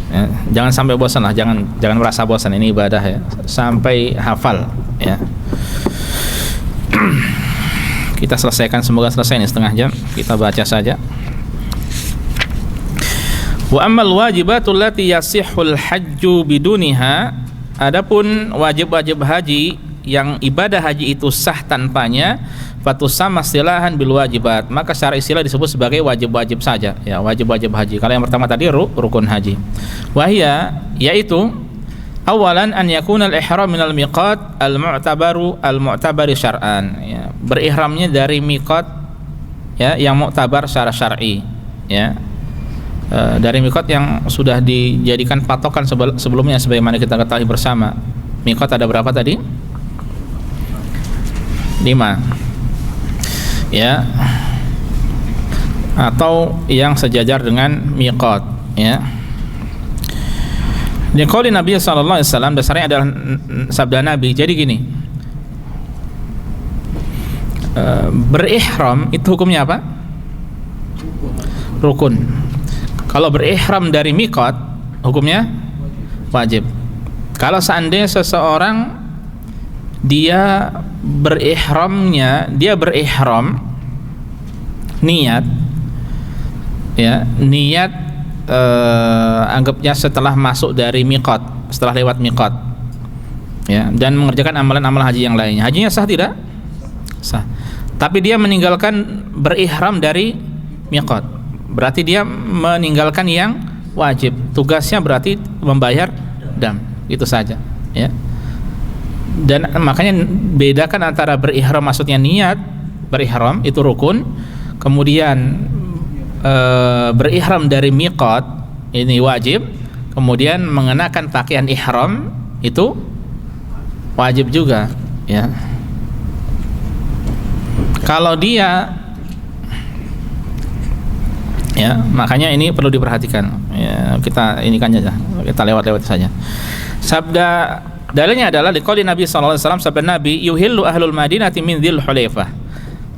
Ya, jangan sampai bosan lah, jangan merasa bosan, ini ibadah, ya, sampai hafal, ya. Kita selesaikan, semoga selesai ini setengah jam, kita baca saja. Wa ammal wajibatul lati yasihul hajju biduniha, adapun wajib-wajib haji yang ibadah haji itu sah tanpanya, fatusama istilahan bil wajibat, maka secara istilah disebut sebagai wajib-wajib saja, ya, wajib-wajib haji. Kalau yang pertama tadi rukun haji. Wahia, yaitu awalan an yakuna al-ihram minal miqat al-mu'tabari syar'an, ya, berihramnya dari miqat, ya, yang mu'tabar secara syar'i, ya, dari miqat yang sudah dijadikan patokan sebelumnya, sebagaimana kita ketahui bersama. Miqat ada berapa tadi? 5, ya, atau yang sejajar dengan miqat, ya. Liqauli Nabi sallallahu alaihi wasallam, dasarnya adalah sabda Nabi. Jadi gini, berihram itu hukumnya apa? Rukun. Kalau berihram dari miqat hukumnya wajib. Kalau seandainya seseorang dia berihram niat ya, niat anggapnya setelah masuk dari miqat, setelah lewat miqat ya, dan mengerjakan amalan-amalan haji yang lainnya, hajinya sah tidak? Sah. Tapi dia meninggalkan berihram dari miqat, berarti dia meninggalkan yang wajib. Tugasnya berarti membayar dam, itu saja ya. Dan makanya bedakan antara berihram, maksudnya niat berihram itu rukun, kemudian berihram dari miqat ini wajib, kemudian mengenakan pakaian ihram itu wajib juga ya. Kalau dia ya, makanya ini perlu diperhatikan ya, kita ini kan aja, kita lewat saja. Sabda dalilnya adalah liqauli Nabi sallallahu alaihi wasallam, sabda Nabi, yuhillu ahlul madinati min dzil hulaifah.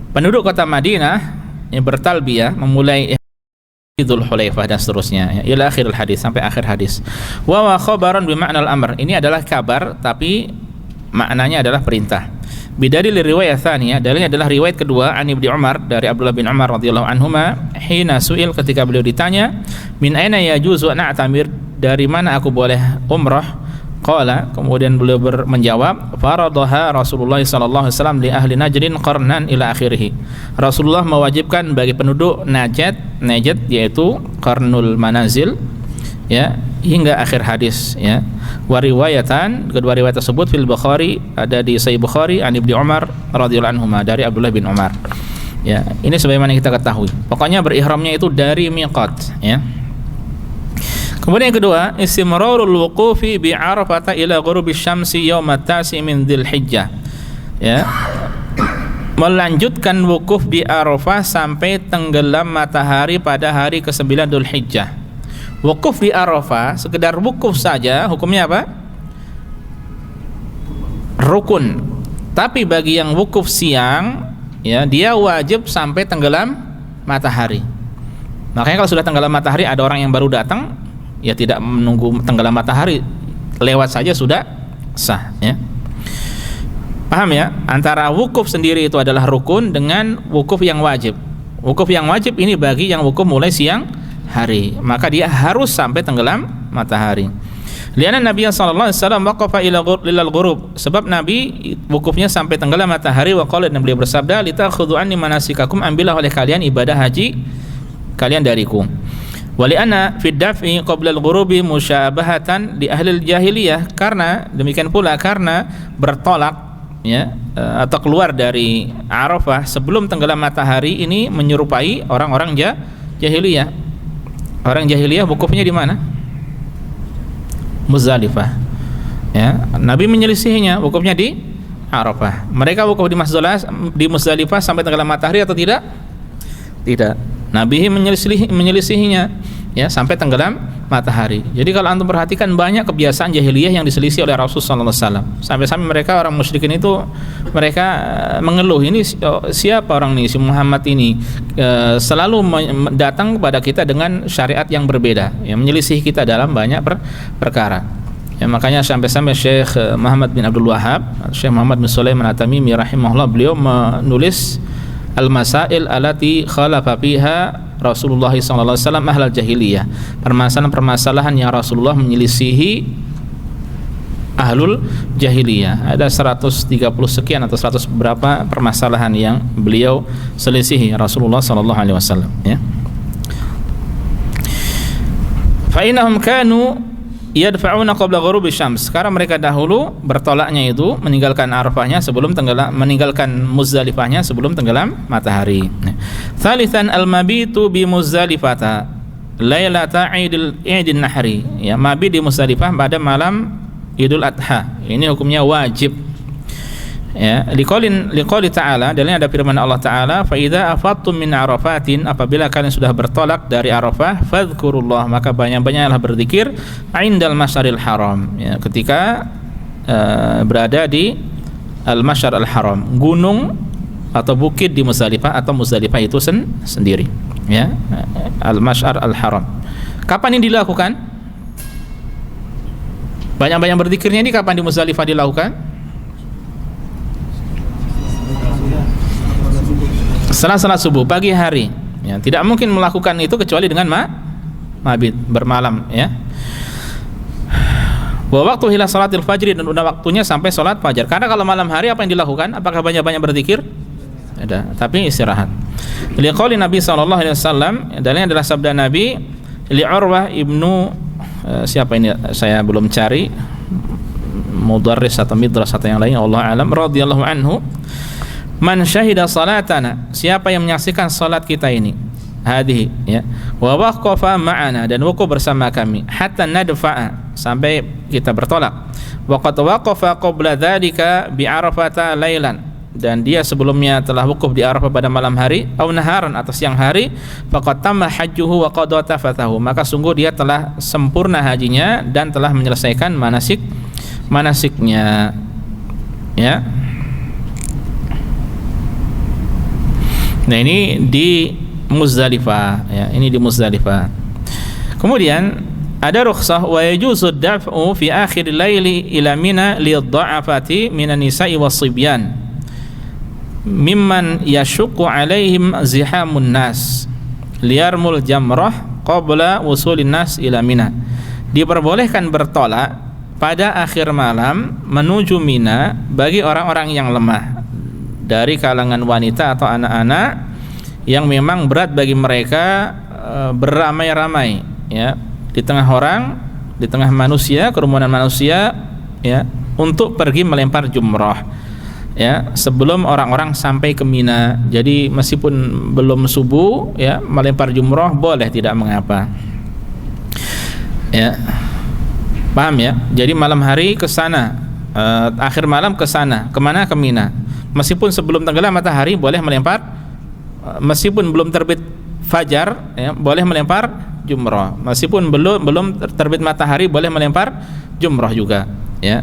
Penduduk kota Madinah yang bertalbiyah memulai Dzul Hulaifah dan seterusnya ya, ila akhiril hadis, sampai akhir hadis. Wa khabaran bi ma'nal amr, ini adalah kabar tapi maknanya adalah perintah. Bidalil riwayat tsaniyah, dalilnya adalah riwayat kedua, an Ibnu Umar, dari Abdullah bin Umar radhiyallahu anhuma, hina suil, ketika beliau ditanya, min aina yajuzu an a'tamir, dari mana aku boleh umrah? Qala, kemudian beliau menjawab, faradaha Rasulullah sallallahu alaihi wasallam li ahli Najdin qarnan ila akhirih. Rasulullah mewajibkan bagi penduduk Najd yaitu qarnul manazil ya, hingga akhir hadis ya. Wa riwayatan, kedua riwayat tersebut fil Bukhari, ada di Sahih Bukhari, an Ibnu Umar radhiyallahu anhuma, dari Abdullah bin Umar. Ya, ini sebagaimana kita ketahui. Pokoknya berihramnya itu dari miqat ya. Kemudian yang kedua, istimrarul wuqufi bi Arafah ila ghurubi syamsi yaum at-tasi min Dzulhijjah. Ya. Melanjutkan wukuf di Arafah sampai tenggelam matahari pada hari ke-9 Dzulhijjah. Wukuf di Arafah, sekedar wukuf saja, hukumnya apa? Rukun. Tapi bagi yang wukuf siang, ya, dia wajib sampai tenggelam matahari. Makanya kalau sudah tenggelam matahari, ada orang yang baru datang, ya tidak menunggu tenggelam matahari, lewat saja sudah sah ya. Paham ya? Antara wukuf sendiri itu adalah rukun dengan wukuf yang wajib. Wukuf yang wajib ini bagi yang wukuf mulai siang hari, maka dia harus sampai tenggelam matahari. Lianna Nabi sallallahu alaihi wasallam waqafa ila al-ghurub, sebab Nabi wukufnya sampai tenggelam matahari. Wa qala, dan beliau bersabda, litakhudhu anni manasikakum, ambillah oleh kalian ibadah haji kalian dariku. Wali'anna fid daf'i qabla al-ghurubi musyabahatan li ahli al-jahiliyah, karena demikian pula karena bertolak ya, atau keluar dari Arafah sebelum tenggelam matahari ini menyerupai orang-orang jahiliyah. Orang jahiliyah wukufnya di mana? Muzdalifah. Ya, Nabi menyelisihinya, wukufnya di Arafah. Mereka wukuf di Muzdalifah sampai tenggelam matahari atau tidak? Tidak. Nabi menyelisihinya ya, sampai tenggelam matahari. Jadi kalau antum perhatikan, banyak kebiasaan jahiliyah yang diselisih oleh Rasulullah sallallahu alaihi wasallam. Sampai-sampai mereka, orang musyrikin itu, mereka mengeluh, ini siapa orang ini, si Muhammad ini selalu datang kepada kita dengan syariat yang berbeda, yang menyelisih kita dalam banyak perkara. Ya, makanya sampai-sampai Syekh Muhammad bin Abdul Wahhab, Syekh Muhammad bin Sulaiman At-Tamimi rahimahullah, beliau menulis al-masail allati khalafa fiha Rasulullah sallallahu alaihi wasallam ahlal jahiliyah, permasalahan-permasalahan yang Rasulullah menyelisihi ahlul jahiliyah. Ada 130 sekian atau 100 berapa permasalahan yang beliau selisihi Rasulullah sallallahu alaihi wasallam ya. Fa innahum kanu yadfa'una qabla ghurubi syams, karena mereka dahulu bertolaknya itu meninggalkan Arafahnya sebelum tenggelam, meninggalkan Muzdalifahnya sebelum tenggelam matahari. Tsalitsan al-mabitu bi Muzdalifata lailata Idin Nahri, ya, mabit di Muzdalifah pada malam Idul Adha. Ini hukumnya wajib. Ya, liqauli ta'ala, dalilnya ada firman Allah Ta'ala, fa idza afattum min arafatin, apabila kalian sudah bertolak dari Arafah, fadhkurullah, maka banyak-banyaklah berzikir indal masyaril haram, ya, ketika berada di al-masyar al-haram, gunung atau bukit di Muzdalifah, atau Muzdalifah itu sendiri ya, al-masyar al-haram. Kapan ini dilakukan? Banyak-banyak berzikirnya ini kapan di Muzdalifah dilakukan? Setelah salat subuh, pagi hari. Ya, tidak mungkin melakukan itu kecuali dengan mabit, bermalam, ya. Wa waktu hila salatil fajri, dan udah waktunya sampai salat fajar. Karena kalau malam hari apa yang dilakukan? Apakah banyak-banyak berzikir? Ada, tapi istirahat. Liqauli Nabi sallallahu alaihi wasallam, dalilnya adalah sabda Nabi li Urwah ibnu siapa ini saya belum cari, mudarris atau midras atau yang lain, Allah alam, radhiyallahu anhu, man syahida salatana, siapa yang menyaksikan salat kita ini, hadhihi, ya, wa waqafa ma'ana, dan wukuf bersama kami, hatta nadfa'a, sampai kita bertolak, wa qad waqafa qabla dzalika bi Arafata lailan, dan dia sebelumnya telah wukuf di Arafah pada malam hari, au naharan, atau siang hari, faqad tamma hajjuhu wa qad tafatahu, maka sungguh dia telah sempurna hajinya dan telah menyelesaikan manasiknya, ya. Nah, ini di Muzdalifah, ya, ini di Muzdalifah. Kemudian ada rukhsah wa yajuzu ad-daf'u fi akhir laili ila Mina lidh-dha'afati minan nisa'i was-sibyan mimman yashuqqu alaihim zihamun nas liyarmul jamrah qabla wusulin nas ila Mina. Diperbolehkan bertolak pada akhir malam menuju Mina bagi orang-orang yang lemah dari kalangan wanita atau anak-anak yang memang berat bagi mereka beramai-ramai, ya, di tengah orang, di tengah manusia, kerumunan manusia, ya, untuk pergi melempar jumrah, ya, sebelum orang-orang sampai ke Mina. Jadi meskipun belum subuh, ya, melempar jumrah boleh, tidak mengapa, ya, paham ya? Jadi malam hari ke sana, akhir malam ke sana, kemana? Ke Mina. Meskipun sebelum tenggelam matahari boleh melempar, meskipun belum terbit fajar, ya, boleh melempar jumrah. Meskipun belum terbit matahari boleh melempar jumrah juga, ya.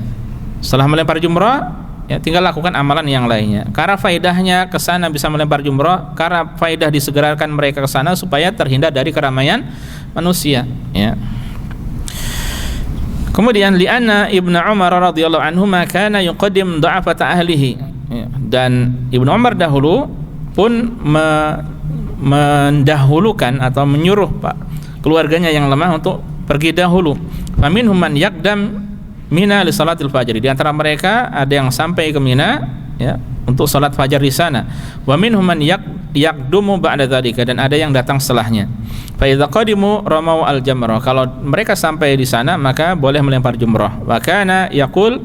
Setelah melempar jumrah, ya, tinggal lakukan amalan yang lainnya. Karena faedahnya ke sana bisa melempar jumrah, karena faedah disegerakan mereka ke sana supaya terhindar dari keramaian manusia, ya. Kemudian li'anna Ibnu Umar radhiyallahu anhu kana yuqaddim dha'afata ahlihi, ya. Dan Ibnu Umar dahulu pun mendahulukan atau menyuruh keluarganya yang lemah untuk pergi dahulu. Faminhum man yaqdam Mina li salatil fajr, di antara mereka ada yang sampai ke Mina, ya, untuk salat fajar di sana. Wa minhum man yaqdumu ba'da dzalika, dan ada yang datang setelahnya. Fa idza qadimu ramau al jamrah, kalau mereka sampai di sana maka boleh melempar jumrah. Wa kana yaqul,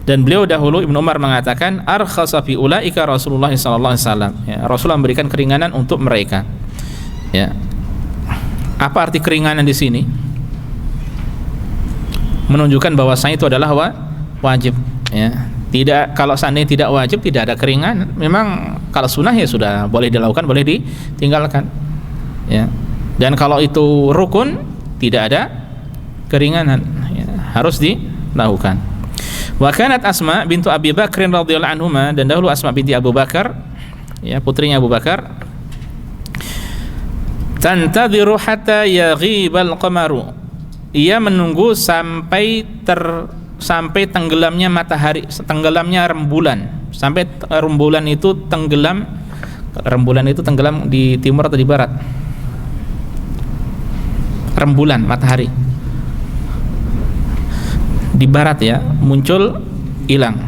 dan beliau dahulu Ibnu Umar mengatakan, arkhasa fi ulaika Rasulullah sallallahu alaihi wasallam, ya, Rasulullah memberikan keringanan untuk mereka, ya. Apa arti keringanan di sini? Menunjukkan bahwasanya itu adalah wajib, ya. Tidak, kalau seandainya tidak wajib tidak ada keringanan. Memang kalau sunnah ya sudah boleh dilakukan, boleh ditinggalkan, ya. Dan kalau itu rukun tidak ada keringanan, ya, harus dilakukan. Wa kanat Asma bintu Abi Bakr radhiyallahu anhuma, dan dahulu Asma binti Abu Bakar, ya, putrinya Abu Bakar, tantadhiru hatta yaghibal qamaru, ia menunggu sampai tenggelamnya matahari, tenggelamnya rembulan, sampai rembulan itu tenggelam. Rembulan itu tenggelam di timur atau di barat? Rembulan matahari di barat, ya, muncul, hilang.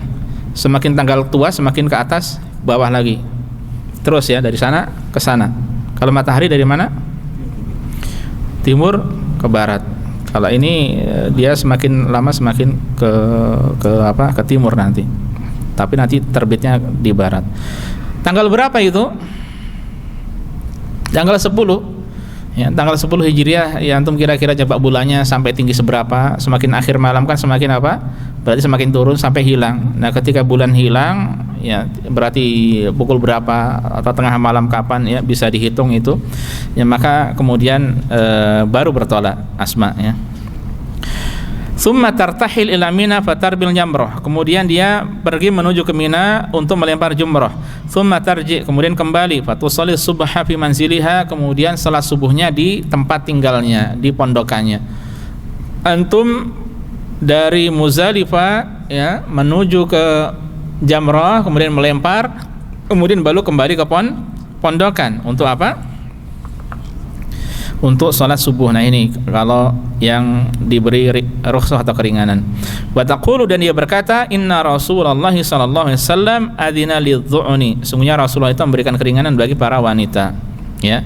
Semakin tanggal tua semakin ke atas, bawah lagi, terus, ya, dari sana ke sana. Kalau matahari dari mana? Timur ke barat. Kalau ini dia semakin lama semakin ke timur nanti. Tapi nanti terbitnya di barat. Tanggal berapa itu? Tanggal 10. Ya, tanggal 10 Hijriah, ya, antum kira-kira coba bulannya sampai tinggi seberapa? Semakin akhir malam kan semakin apa? Berarti semakin turun sampai hilang. Nah, ketika bulan hilang, ya, berarti pukul berapa atau tengah malam kapan, ya, bisa dihitung itu. Ya, maka kemudian baru bertolak Asma, ya. Tsumma tartahil ila Mina fatarbil jamrah. Kemudian dia pergi menuju ke Mina untuk melempar jumrah. Tsumma tarji, kemudian kembali fatusalli subha fi manziliha, kemudian salat subuhnya di tempat tinggalnya, di pondokannya. Antum dari Muzdalifah ya menuju ke jamrah, kemudian melempar, kemudian baru kembali ke pondokan untuk apa? Untuk sholat subuh. Nah ini kalau yang diberi rukhsah atau keringanan. Wa taqulu, dan dia berkata, inna Rasulullah sallallahu alaihi wasallam adzina lidzu'ni, sungguhnya Rasulullah itu memberikan keringanan bagi para wanita. Ya,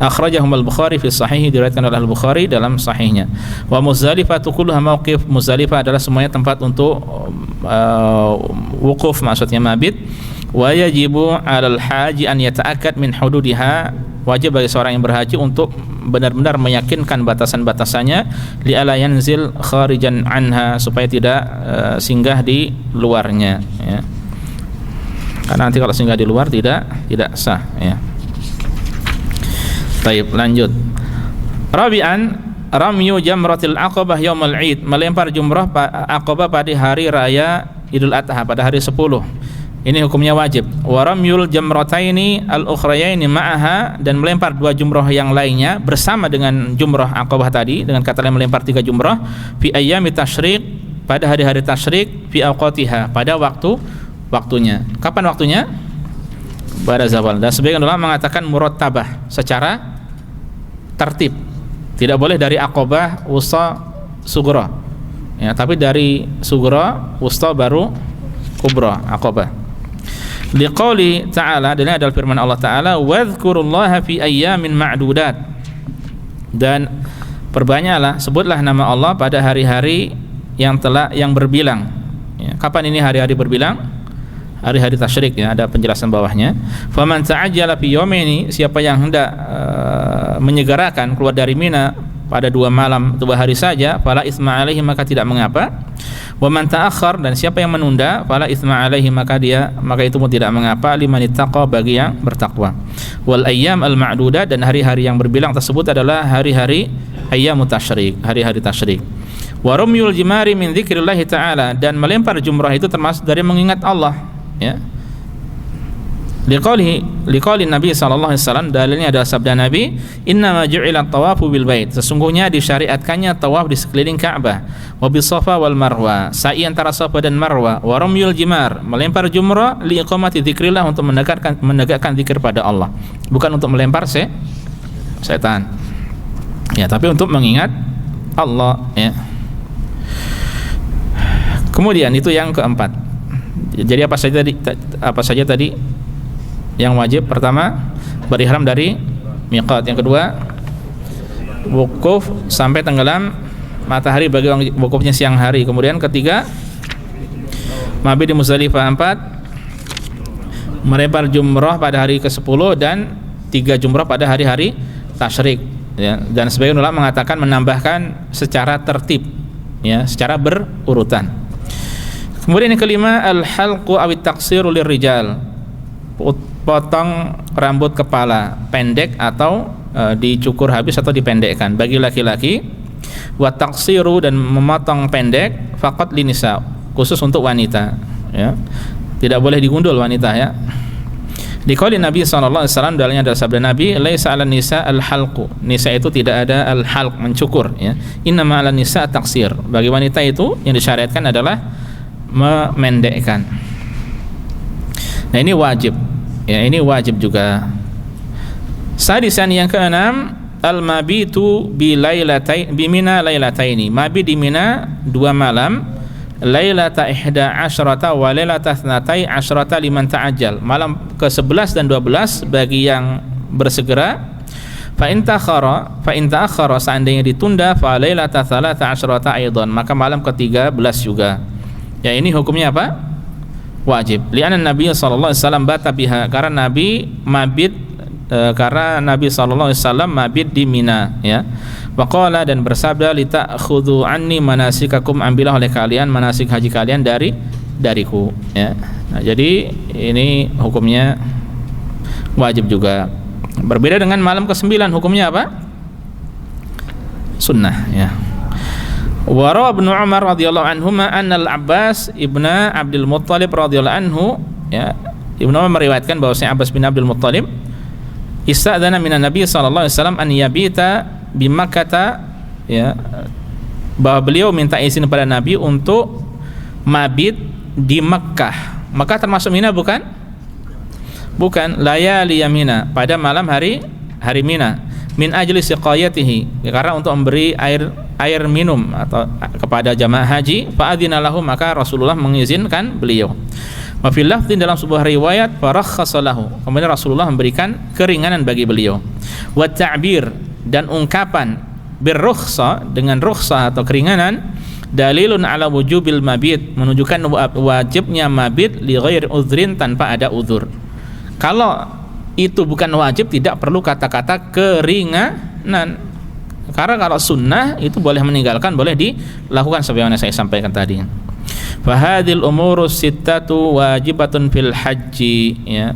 akhrajahum al-Bukhari fi sahih, diriwayatkan oleh al-Bukhari dalam sahihnya. Wa Muzdalifah kulluha mauqif, Muzdalifah adalah semuanya tempat untuk wukuf, maksudnya mabit. Wa yajibu 'alal haji an yata'akkad min hududiha, wajib bagi seorang yang berhaji untuk benar-benar meyakinkan batasan-batasannya, li'ala yanzil kharijan anha, supaya tidak singgah di luarnya ya. Karena nanti kalau singgah di luar tidak sah ya. Baik, lanjut. Rabi'an, ramyu jamratil aqabah yaumul id, melempar jumrah aqabah pada hari raya Idul Adha, pada hari 10. Ini hukumnya wajib. Wa ramyul jamrataini al-ukhrayaini ma'aha, dan melempar 2 jumrah yang lainnya bersama dengan jumrah aqabah tadi, dengan kata lain melempar 3 jumrah, fi ayyami tasyrik, pada hari-hari tasyrik, fi awqatiha, pada waktunya. Kapan waktunya? Pada zawal. Dan sebagian ulama mengatakan murattabah, secara tertib. Tidak boleh dari aqabah, wusta, sughra. Ya, tapi dari sughra, wusta, baru kubra, aqabah. Liqauli ta'ala, dan ini adalah firman Allah Ta'ala, wadhkurullaha fi ayyamin ma'dudat, dan perbanyaklah, sebutlah nama Allah pada hari-hari yang berbilang ya. Kapan ini hari-hari berbilang? Hari-hari tasyrik ya, ada penjelasan bawahnya. Faman ta'ajjala fi yawmaini, siapa yang hendak menyegerakan keluar dari Mina pada 2 malam, 2 hari saja, fala itsma alaihi, maka tidak mengapa. Wa man ta'akhkhar, dan siapa yang menunda, fala itsma alaihi, maka itu pun tidak mengapa, liman ittaqa, bagi yang bertakwa. Wal ayyam al ma'dudat, dan hari-hari yang berbilang tersebut adalah hari-hari ayyamut tasyrik, hari-hari tasyrik. Wa rumyul jimari min dzikrillah ta'ala, dan melempar jumrah itu termasuk dari mengingat Allah ya. Liqauli Nabi sallallahu alaihi wasallam, dalilnya adalah sabda Nabi, innama ju'ila tawafu bil bait, sesungguhnya disyariatkannya tawaf di sekeliling Ka'bah, wa bis Safa wal Marwa, sa'i antara Safa dan Marwa, wa ramyul jimar, melempar jumrah, li iqamati dzikrillah, untuk menegakkan zikir pada Allah, bukan untuk melempar setan ya, tapi untuk mengingat Allah ya. Kemudian itu yang keempat. Jadi apa saja tadi yang wajib? Pertama, berihram dari miqat. Yang kedua, wukuf sampai tenggelam matahari bagi wukufnya siang hari. Kemudian ketiga, mabit di Muzdalifah. 4, melempar jumrah pada hari ke-10, dan 3 jumrah pada hari-hari tasyrik ya. Dan sebagian ulama mengatakan menambahkan secara tertib ya, secara berurutan. Kemudian yang kelima, al-halqu awit taqsiru lirrijal, potong rambut kepala pendek atau dicukur habis atau dipendekkan bagi laki-laki. Wa taqsiru, dan memotong pendek, faqat linisa, khusus untuk wanita ya. Tidak boleh digundul wanita ya. Diqauli Nabi sallallahu alaihi wasallam, dalilnya adalah sabda Nabi, laisa 'alan nisa al-halqu, nisa itu tidak ada al-halq, mencukur ya. Innama 'alan nisa taqsir, bagi wanita itu yang disyariatkan adalah memendekkan. Nah ini wajib ya, ini wajib juga. Sadisan, yang keenam, al-mabitu bi Mina lailataini, mabit di Mina 2 malam, lailata 11 wa lailata 12 liman ta'ajjal, malam ke-11 dan 12 bagi yang bersegera. Fa in ta'akhkhara, seandainya ditunda, fa lailata 13 aidan, maka malam ke-13 juga. Ya ini hukumnya apa? Wajib. Li'anna Nabi sallallahu alaihi wasallam bata biha, karena Nabi mabit sallallahu alaihi wasallam mabit di Mina ya. Wa qala, dan bersabda, lita'khudhu anni manasikakum, ambillah oleh kalian manasik haji kalian dariku ya. Nah, jadi ini hukumnya wajib juga. Berbeda dengan malam ke-9, hukumnya apa? Sunnah ya. Wa rawa Ibnu Umar radhiyallahu anhuma anna al-Abbas ibnu Abdul Muttalib radhiyallahu anhu, ya, Ibnu Umar meriwayatkan bahwasanya Abbas bin Abdul Muttalib istadzana minan Nabi sallallahu alaihi wasallam an yabita bi Makkah, ya, bahwa beliau minta izin kepada Nabi untuk mabit di Makkah. Makkah termasuk Mina bukan? Bukan. Layali Mina, pada malam hari Mina, min ajli siqayatihi, karena untuk memberi air minum atau kepada jamaah haji. Fa adzina lahu, maka Rasulullah mengizinkan beliau. Wa fil lafdhin, dalam sebuah riwayat, farakhasa lahu, kemudian Rasulullah memberikan keringanan bagi beliau. Wa ta'bir, dan ungkapan birrukhsa, dengan rukhsah atau keringanan, dalilun ala wujubil mabit, menunjukkan wajibnya mabit li ghairi udhrin, tanpa ada uzur. Kalau itu bukan wajib, tidak perlu kata-kata keringanan. Karena kalau sunnah itu boleh meninggalkan, boleh dilakukan sebagaimana saya sampaikan tadi. Fahadil umurus sittatu wajibatun fil haji, ya.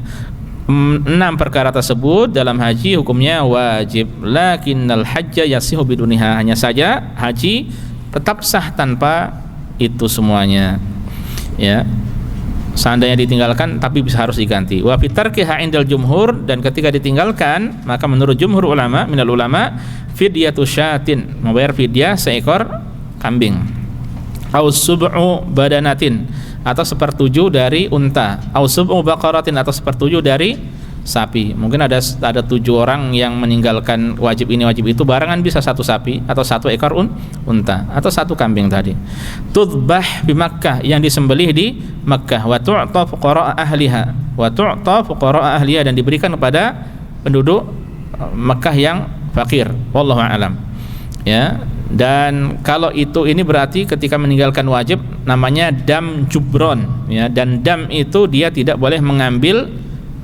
6 perkara tersebut dalam haji hukumnya wajib. Lakinnal hajja yasihu biduniha, hanya saja haji tetap sah tanpa itu semuanya, ya. Seandainya ditinggalkan tapi bisa harus diganti. Wa fitarkiha indal jumhur, dan ketika ditinggalkan maka menurut jumhur ulama, minal ulama, fidyatu syatin, membayar fidyah seekor kambing. Au sub'u badanatin, atau 1/7 dari unta. Au sub'u baqaratin, atau 1/7 dari sapi. Mungkin ada 7 orang yang meninggalkan wajib ini wajib itu, barangan bisa 1 sapi atau 1 ekor unta atau 1 kambing tadi. Tudbah bi Makkah, yang disembelih di Makkah. Wa tu'ta fuqara ahliha, wa tu'ta fuqara ahliha, dan diberikan kepada penduduk Makkah yang fakir. Wallahu a'lam, ya. Dan kalau ini berarti ketika meninggalkan wajib namanya dam jubron, ya. Dan dam itu dia tidak boleh mengambil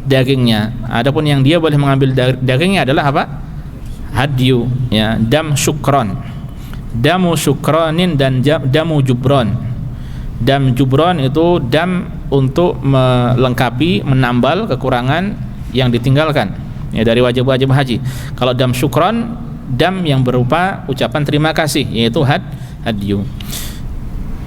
dagingnya. Adapun yang dia boleh mengambil dagingnya adalah apa? Hadyu, ya. Dam syukron, damu syukronin, dan damu jubron. Dam jubron itu dam untuk melengkapi, menambal kekurangan yang ditinggalkan, ya, dari wajib-wajib haji. Kalau dam syukron, dam yang berupa ucapan terima kasih, yaitu hadyu.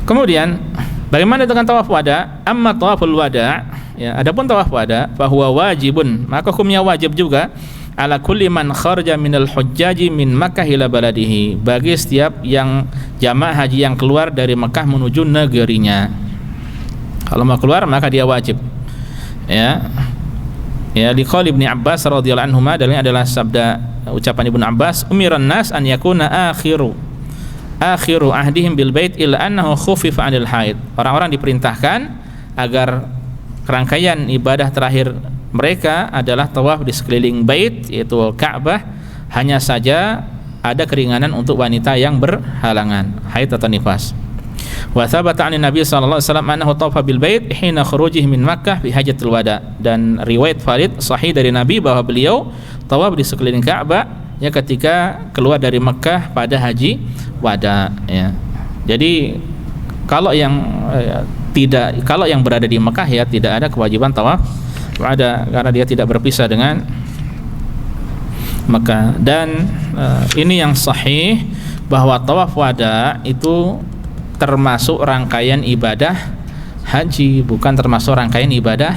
Kemudian bagaimana dengan tawaf wada? Amma tawaful wada, ya, adapun tawaf wada, bahwa wajibun, maka hukumnya wajib juga, ala kulli man kharaja minal hujjaji min Makkah ila baladihi, bagi setiap yang jamaah haji yang keluar dari Mekah menuju negerinya. Kalau mau keluar maka dia wajib, ya. Ya, liqaul Ibnu Abbas radhiyallahu anhu, dalilnya adalah sabda ucapan Ibnu Abbas, umiran nas an yakuna akhiru ahdihim bil bait illa annahu khufifa 'anil haid. Orang-orang diperintahkan agar rangkaian ibadah terakhir mereka adalah tawaf di sekeliling bait, yaitu Ka'bah, hanya saja ada keringanan untuk wanita yang berhalangan haid atau nifas. Wa thabata 'an Nabi sallallahu alaihi wasallam annahu tawafa bil bait hina khurujihi min Makkah fi hajjatul wada, dan riwayat valid sahih dari Nabi bahwa beliau tawaf di sekeliling Ka'bah, ya, ketika keluar dari Makkah pada haji wada, ya. Jadi kalau yang kalau yang berada di Makkah, ya, tidak ada kewajiban tawaf wada karena dia tidak berpisah dengan Makkah. Dan ini yang sahih bahwa tawaf wada itu termasuk rangkaian ibadah haji, bukan termasuk rangkaian ibadah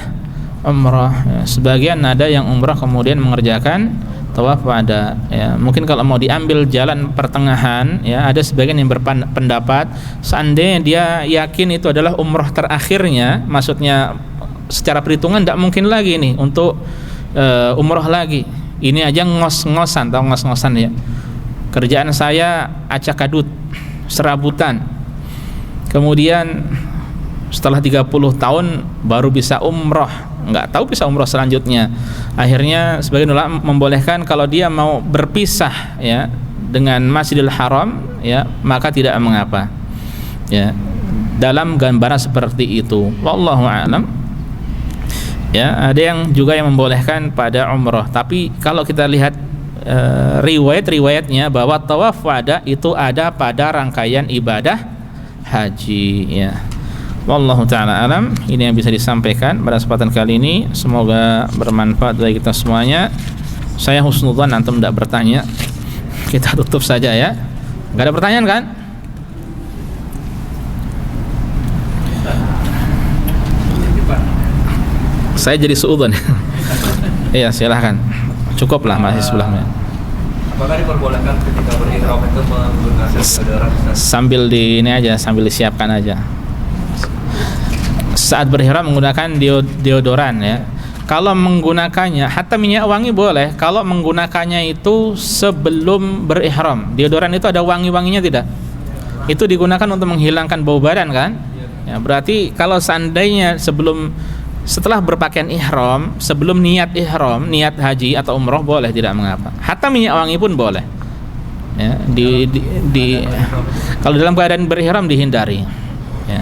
umrah, ya. Sebagian ada yang umrah kemudian mengerjakan tawaf wada, ya. Mungkin kalau mau diambil jalan pertengahan, ya, ada sebagian yang berpendapat seandainya dia yakin itu adalah umrah terakhirnya, maksudnya secara perhitungan tidak mungkin lagi nih untuk umrah lagi. Ini aja ngos-ngosan, tahu ngos-ngosan, ya. Kerjaan saya acak adut, serabutan. Kemudian setelah 30 tahun baru bisa umroh, nggak tahu bisa umroh selanjutnya. Akhirnya sebagian ulama membolehkan kalau dia mau berpisah, ya, dengan Masjidil Haram, ya, maka tidak mengapa, ya, dalam gambaran seperti itu. Wallahu a'lam, ya. Ada yang juga yang membolehkan pada umroh, tapi kalau kita lihat riwayat-riwayatnya bahwa tawaf wada itu ada pada rangkaian ibadah haji, ya. Wallahu ta'ala alam. Ini yang bisa disampaikan pada kesempatan kali ini. Semoga bermanfaat bagi kita semuanya. Saya husnudzan antum tidak bertanya. Kita tutup saja, ya. Gak ada pertanyaan kan? Saya jadi suudzon. Iya, silahkan. Cukuplah masih sebelahnya. Apakah diperbolehkan ketika berihram itu menggunakan deodoran? Sambil sambil disiapkan aja. Saat berihram menggunakan deodoran ya. Kalau menggunakannya, hatta minyak wangi boleh. Kalau menggunakannya itu sebelum berihram. Deodoran itu ada wangi-wanginya tidak? Itu digunakan untuk menghilangkan bau badan kan? Ya, berarti kalau seandainya setelah berpakaian ihram, sebelum niat ihram, niat haji atau umroh boleh, tidak mengapa. Hatta minyak wangi pun boleh. Ya, kalau dalam keadaan berihram dihindari. Ya.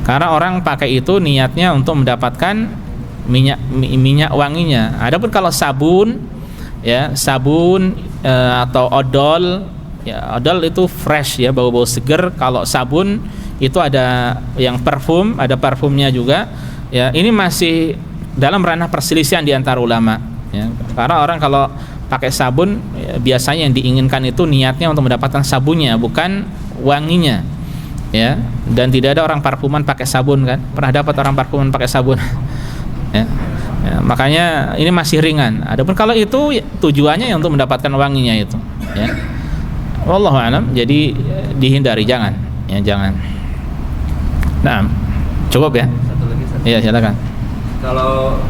Karena orang pakai itu niatnya untuk mendapatkan minyak wanginya. Adapun kalau sabun, ya atau odol, ya odol itu fresh ya, bau-bau seger. Kalau sabun itu ada yang parfum, ada parfumnya juga. Ya, ini masih dalam ranah perselisihan di antara ulama. Ya, karena orang kalau pakai sabun ya, biasanya yang diinginkan itu niatnya untuk mendapatkan sabunnya, bukan wanginya. Ya, dan tidak ada orang parfuman pakai sabun kan? Pernah dapat orang parfuman pakai sabun? Ya, makanya ini masih ringan. Adapun kalau itu ya, tujuannya untuk mendapatkan wanginya itu. Ya, wallahu a'lam. Jadi dihindari, jangan. Ya, jangan. Nah, cukup ya. Iya, silakan. Kalau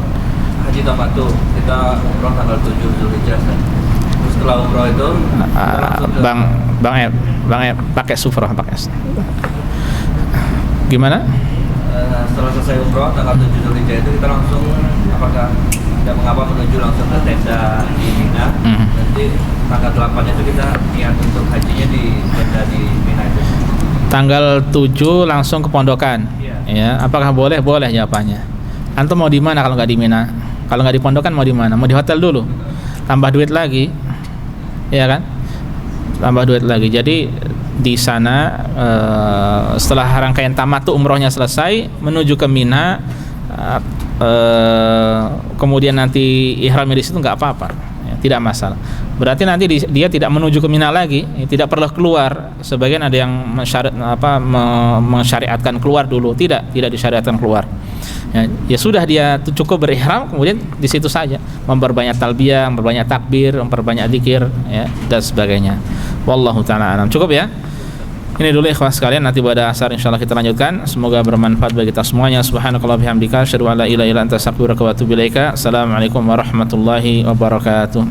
haji tamattu kita umroh tanggal 7 Zulhijjah. Terus setelah umroh itu Bang E pakai sufrah, pakai. Gimana? Setelah selesai umroh tanggal 7 Zulhijjah itu kita langsung, apakah tidak mengapa menuju langsung ke tenda di Mina? Nanti tanggal 8-nya itu kita niat untuk hajinya di tenda di Mina itu. Tanggal 7 langsung ke pondokan. Ya, apakah boleh? Boleh jawabannya. Antum mau di mana kalau nggak di Mina? Kalau nggak di pondokan mau di mana? Mau di hotel dulu? Tambah duit lagi, ya kan? Tambah duit lagi. Jadi di sana setelah rangkaian tamattu umrohnya selesai, menuju ke Mina, kemudian nanti ihramnya di situ nggak apa-apa, ya, tidak masalah. Berarti nanti dia tidak menuju ke Mina lagi, tidak perlu keluar. Sebagian ada yang mensyariatkan keluar dulu, tidak disyariatkan keluar. Ya sudah, dia cukup berihram, kemudian di situ saja memperbanyak talbiyah, memperbanyak takbir, memperbanyak zikir, ya, dan sebagainya. Wallahu taala alam. Cukup ya. Ini dulu ikhwan sekalian, nanti pada asar insyaallah kita lanjutkan. Semoga bermanfaat bagi kita semuanya. Subhanakallah bihamdika, asyhadu an la ilaha illa anta astaghfiruka wa atubu ilaika. Assalamualaikum warahmatullahi wabarakatuh.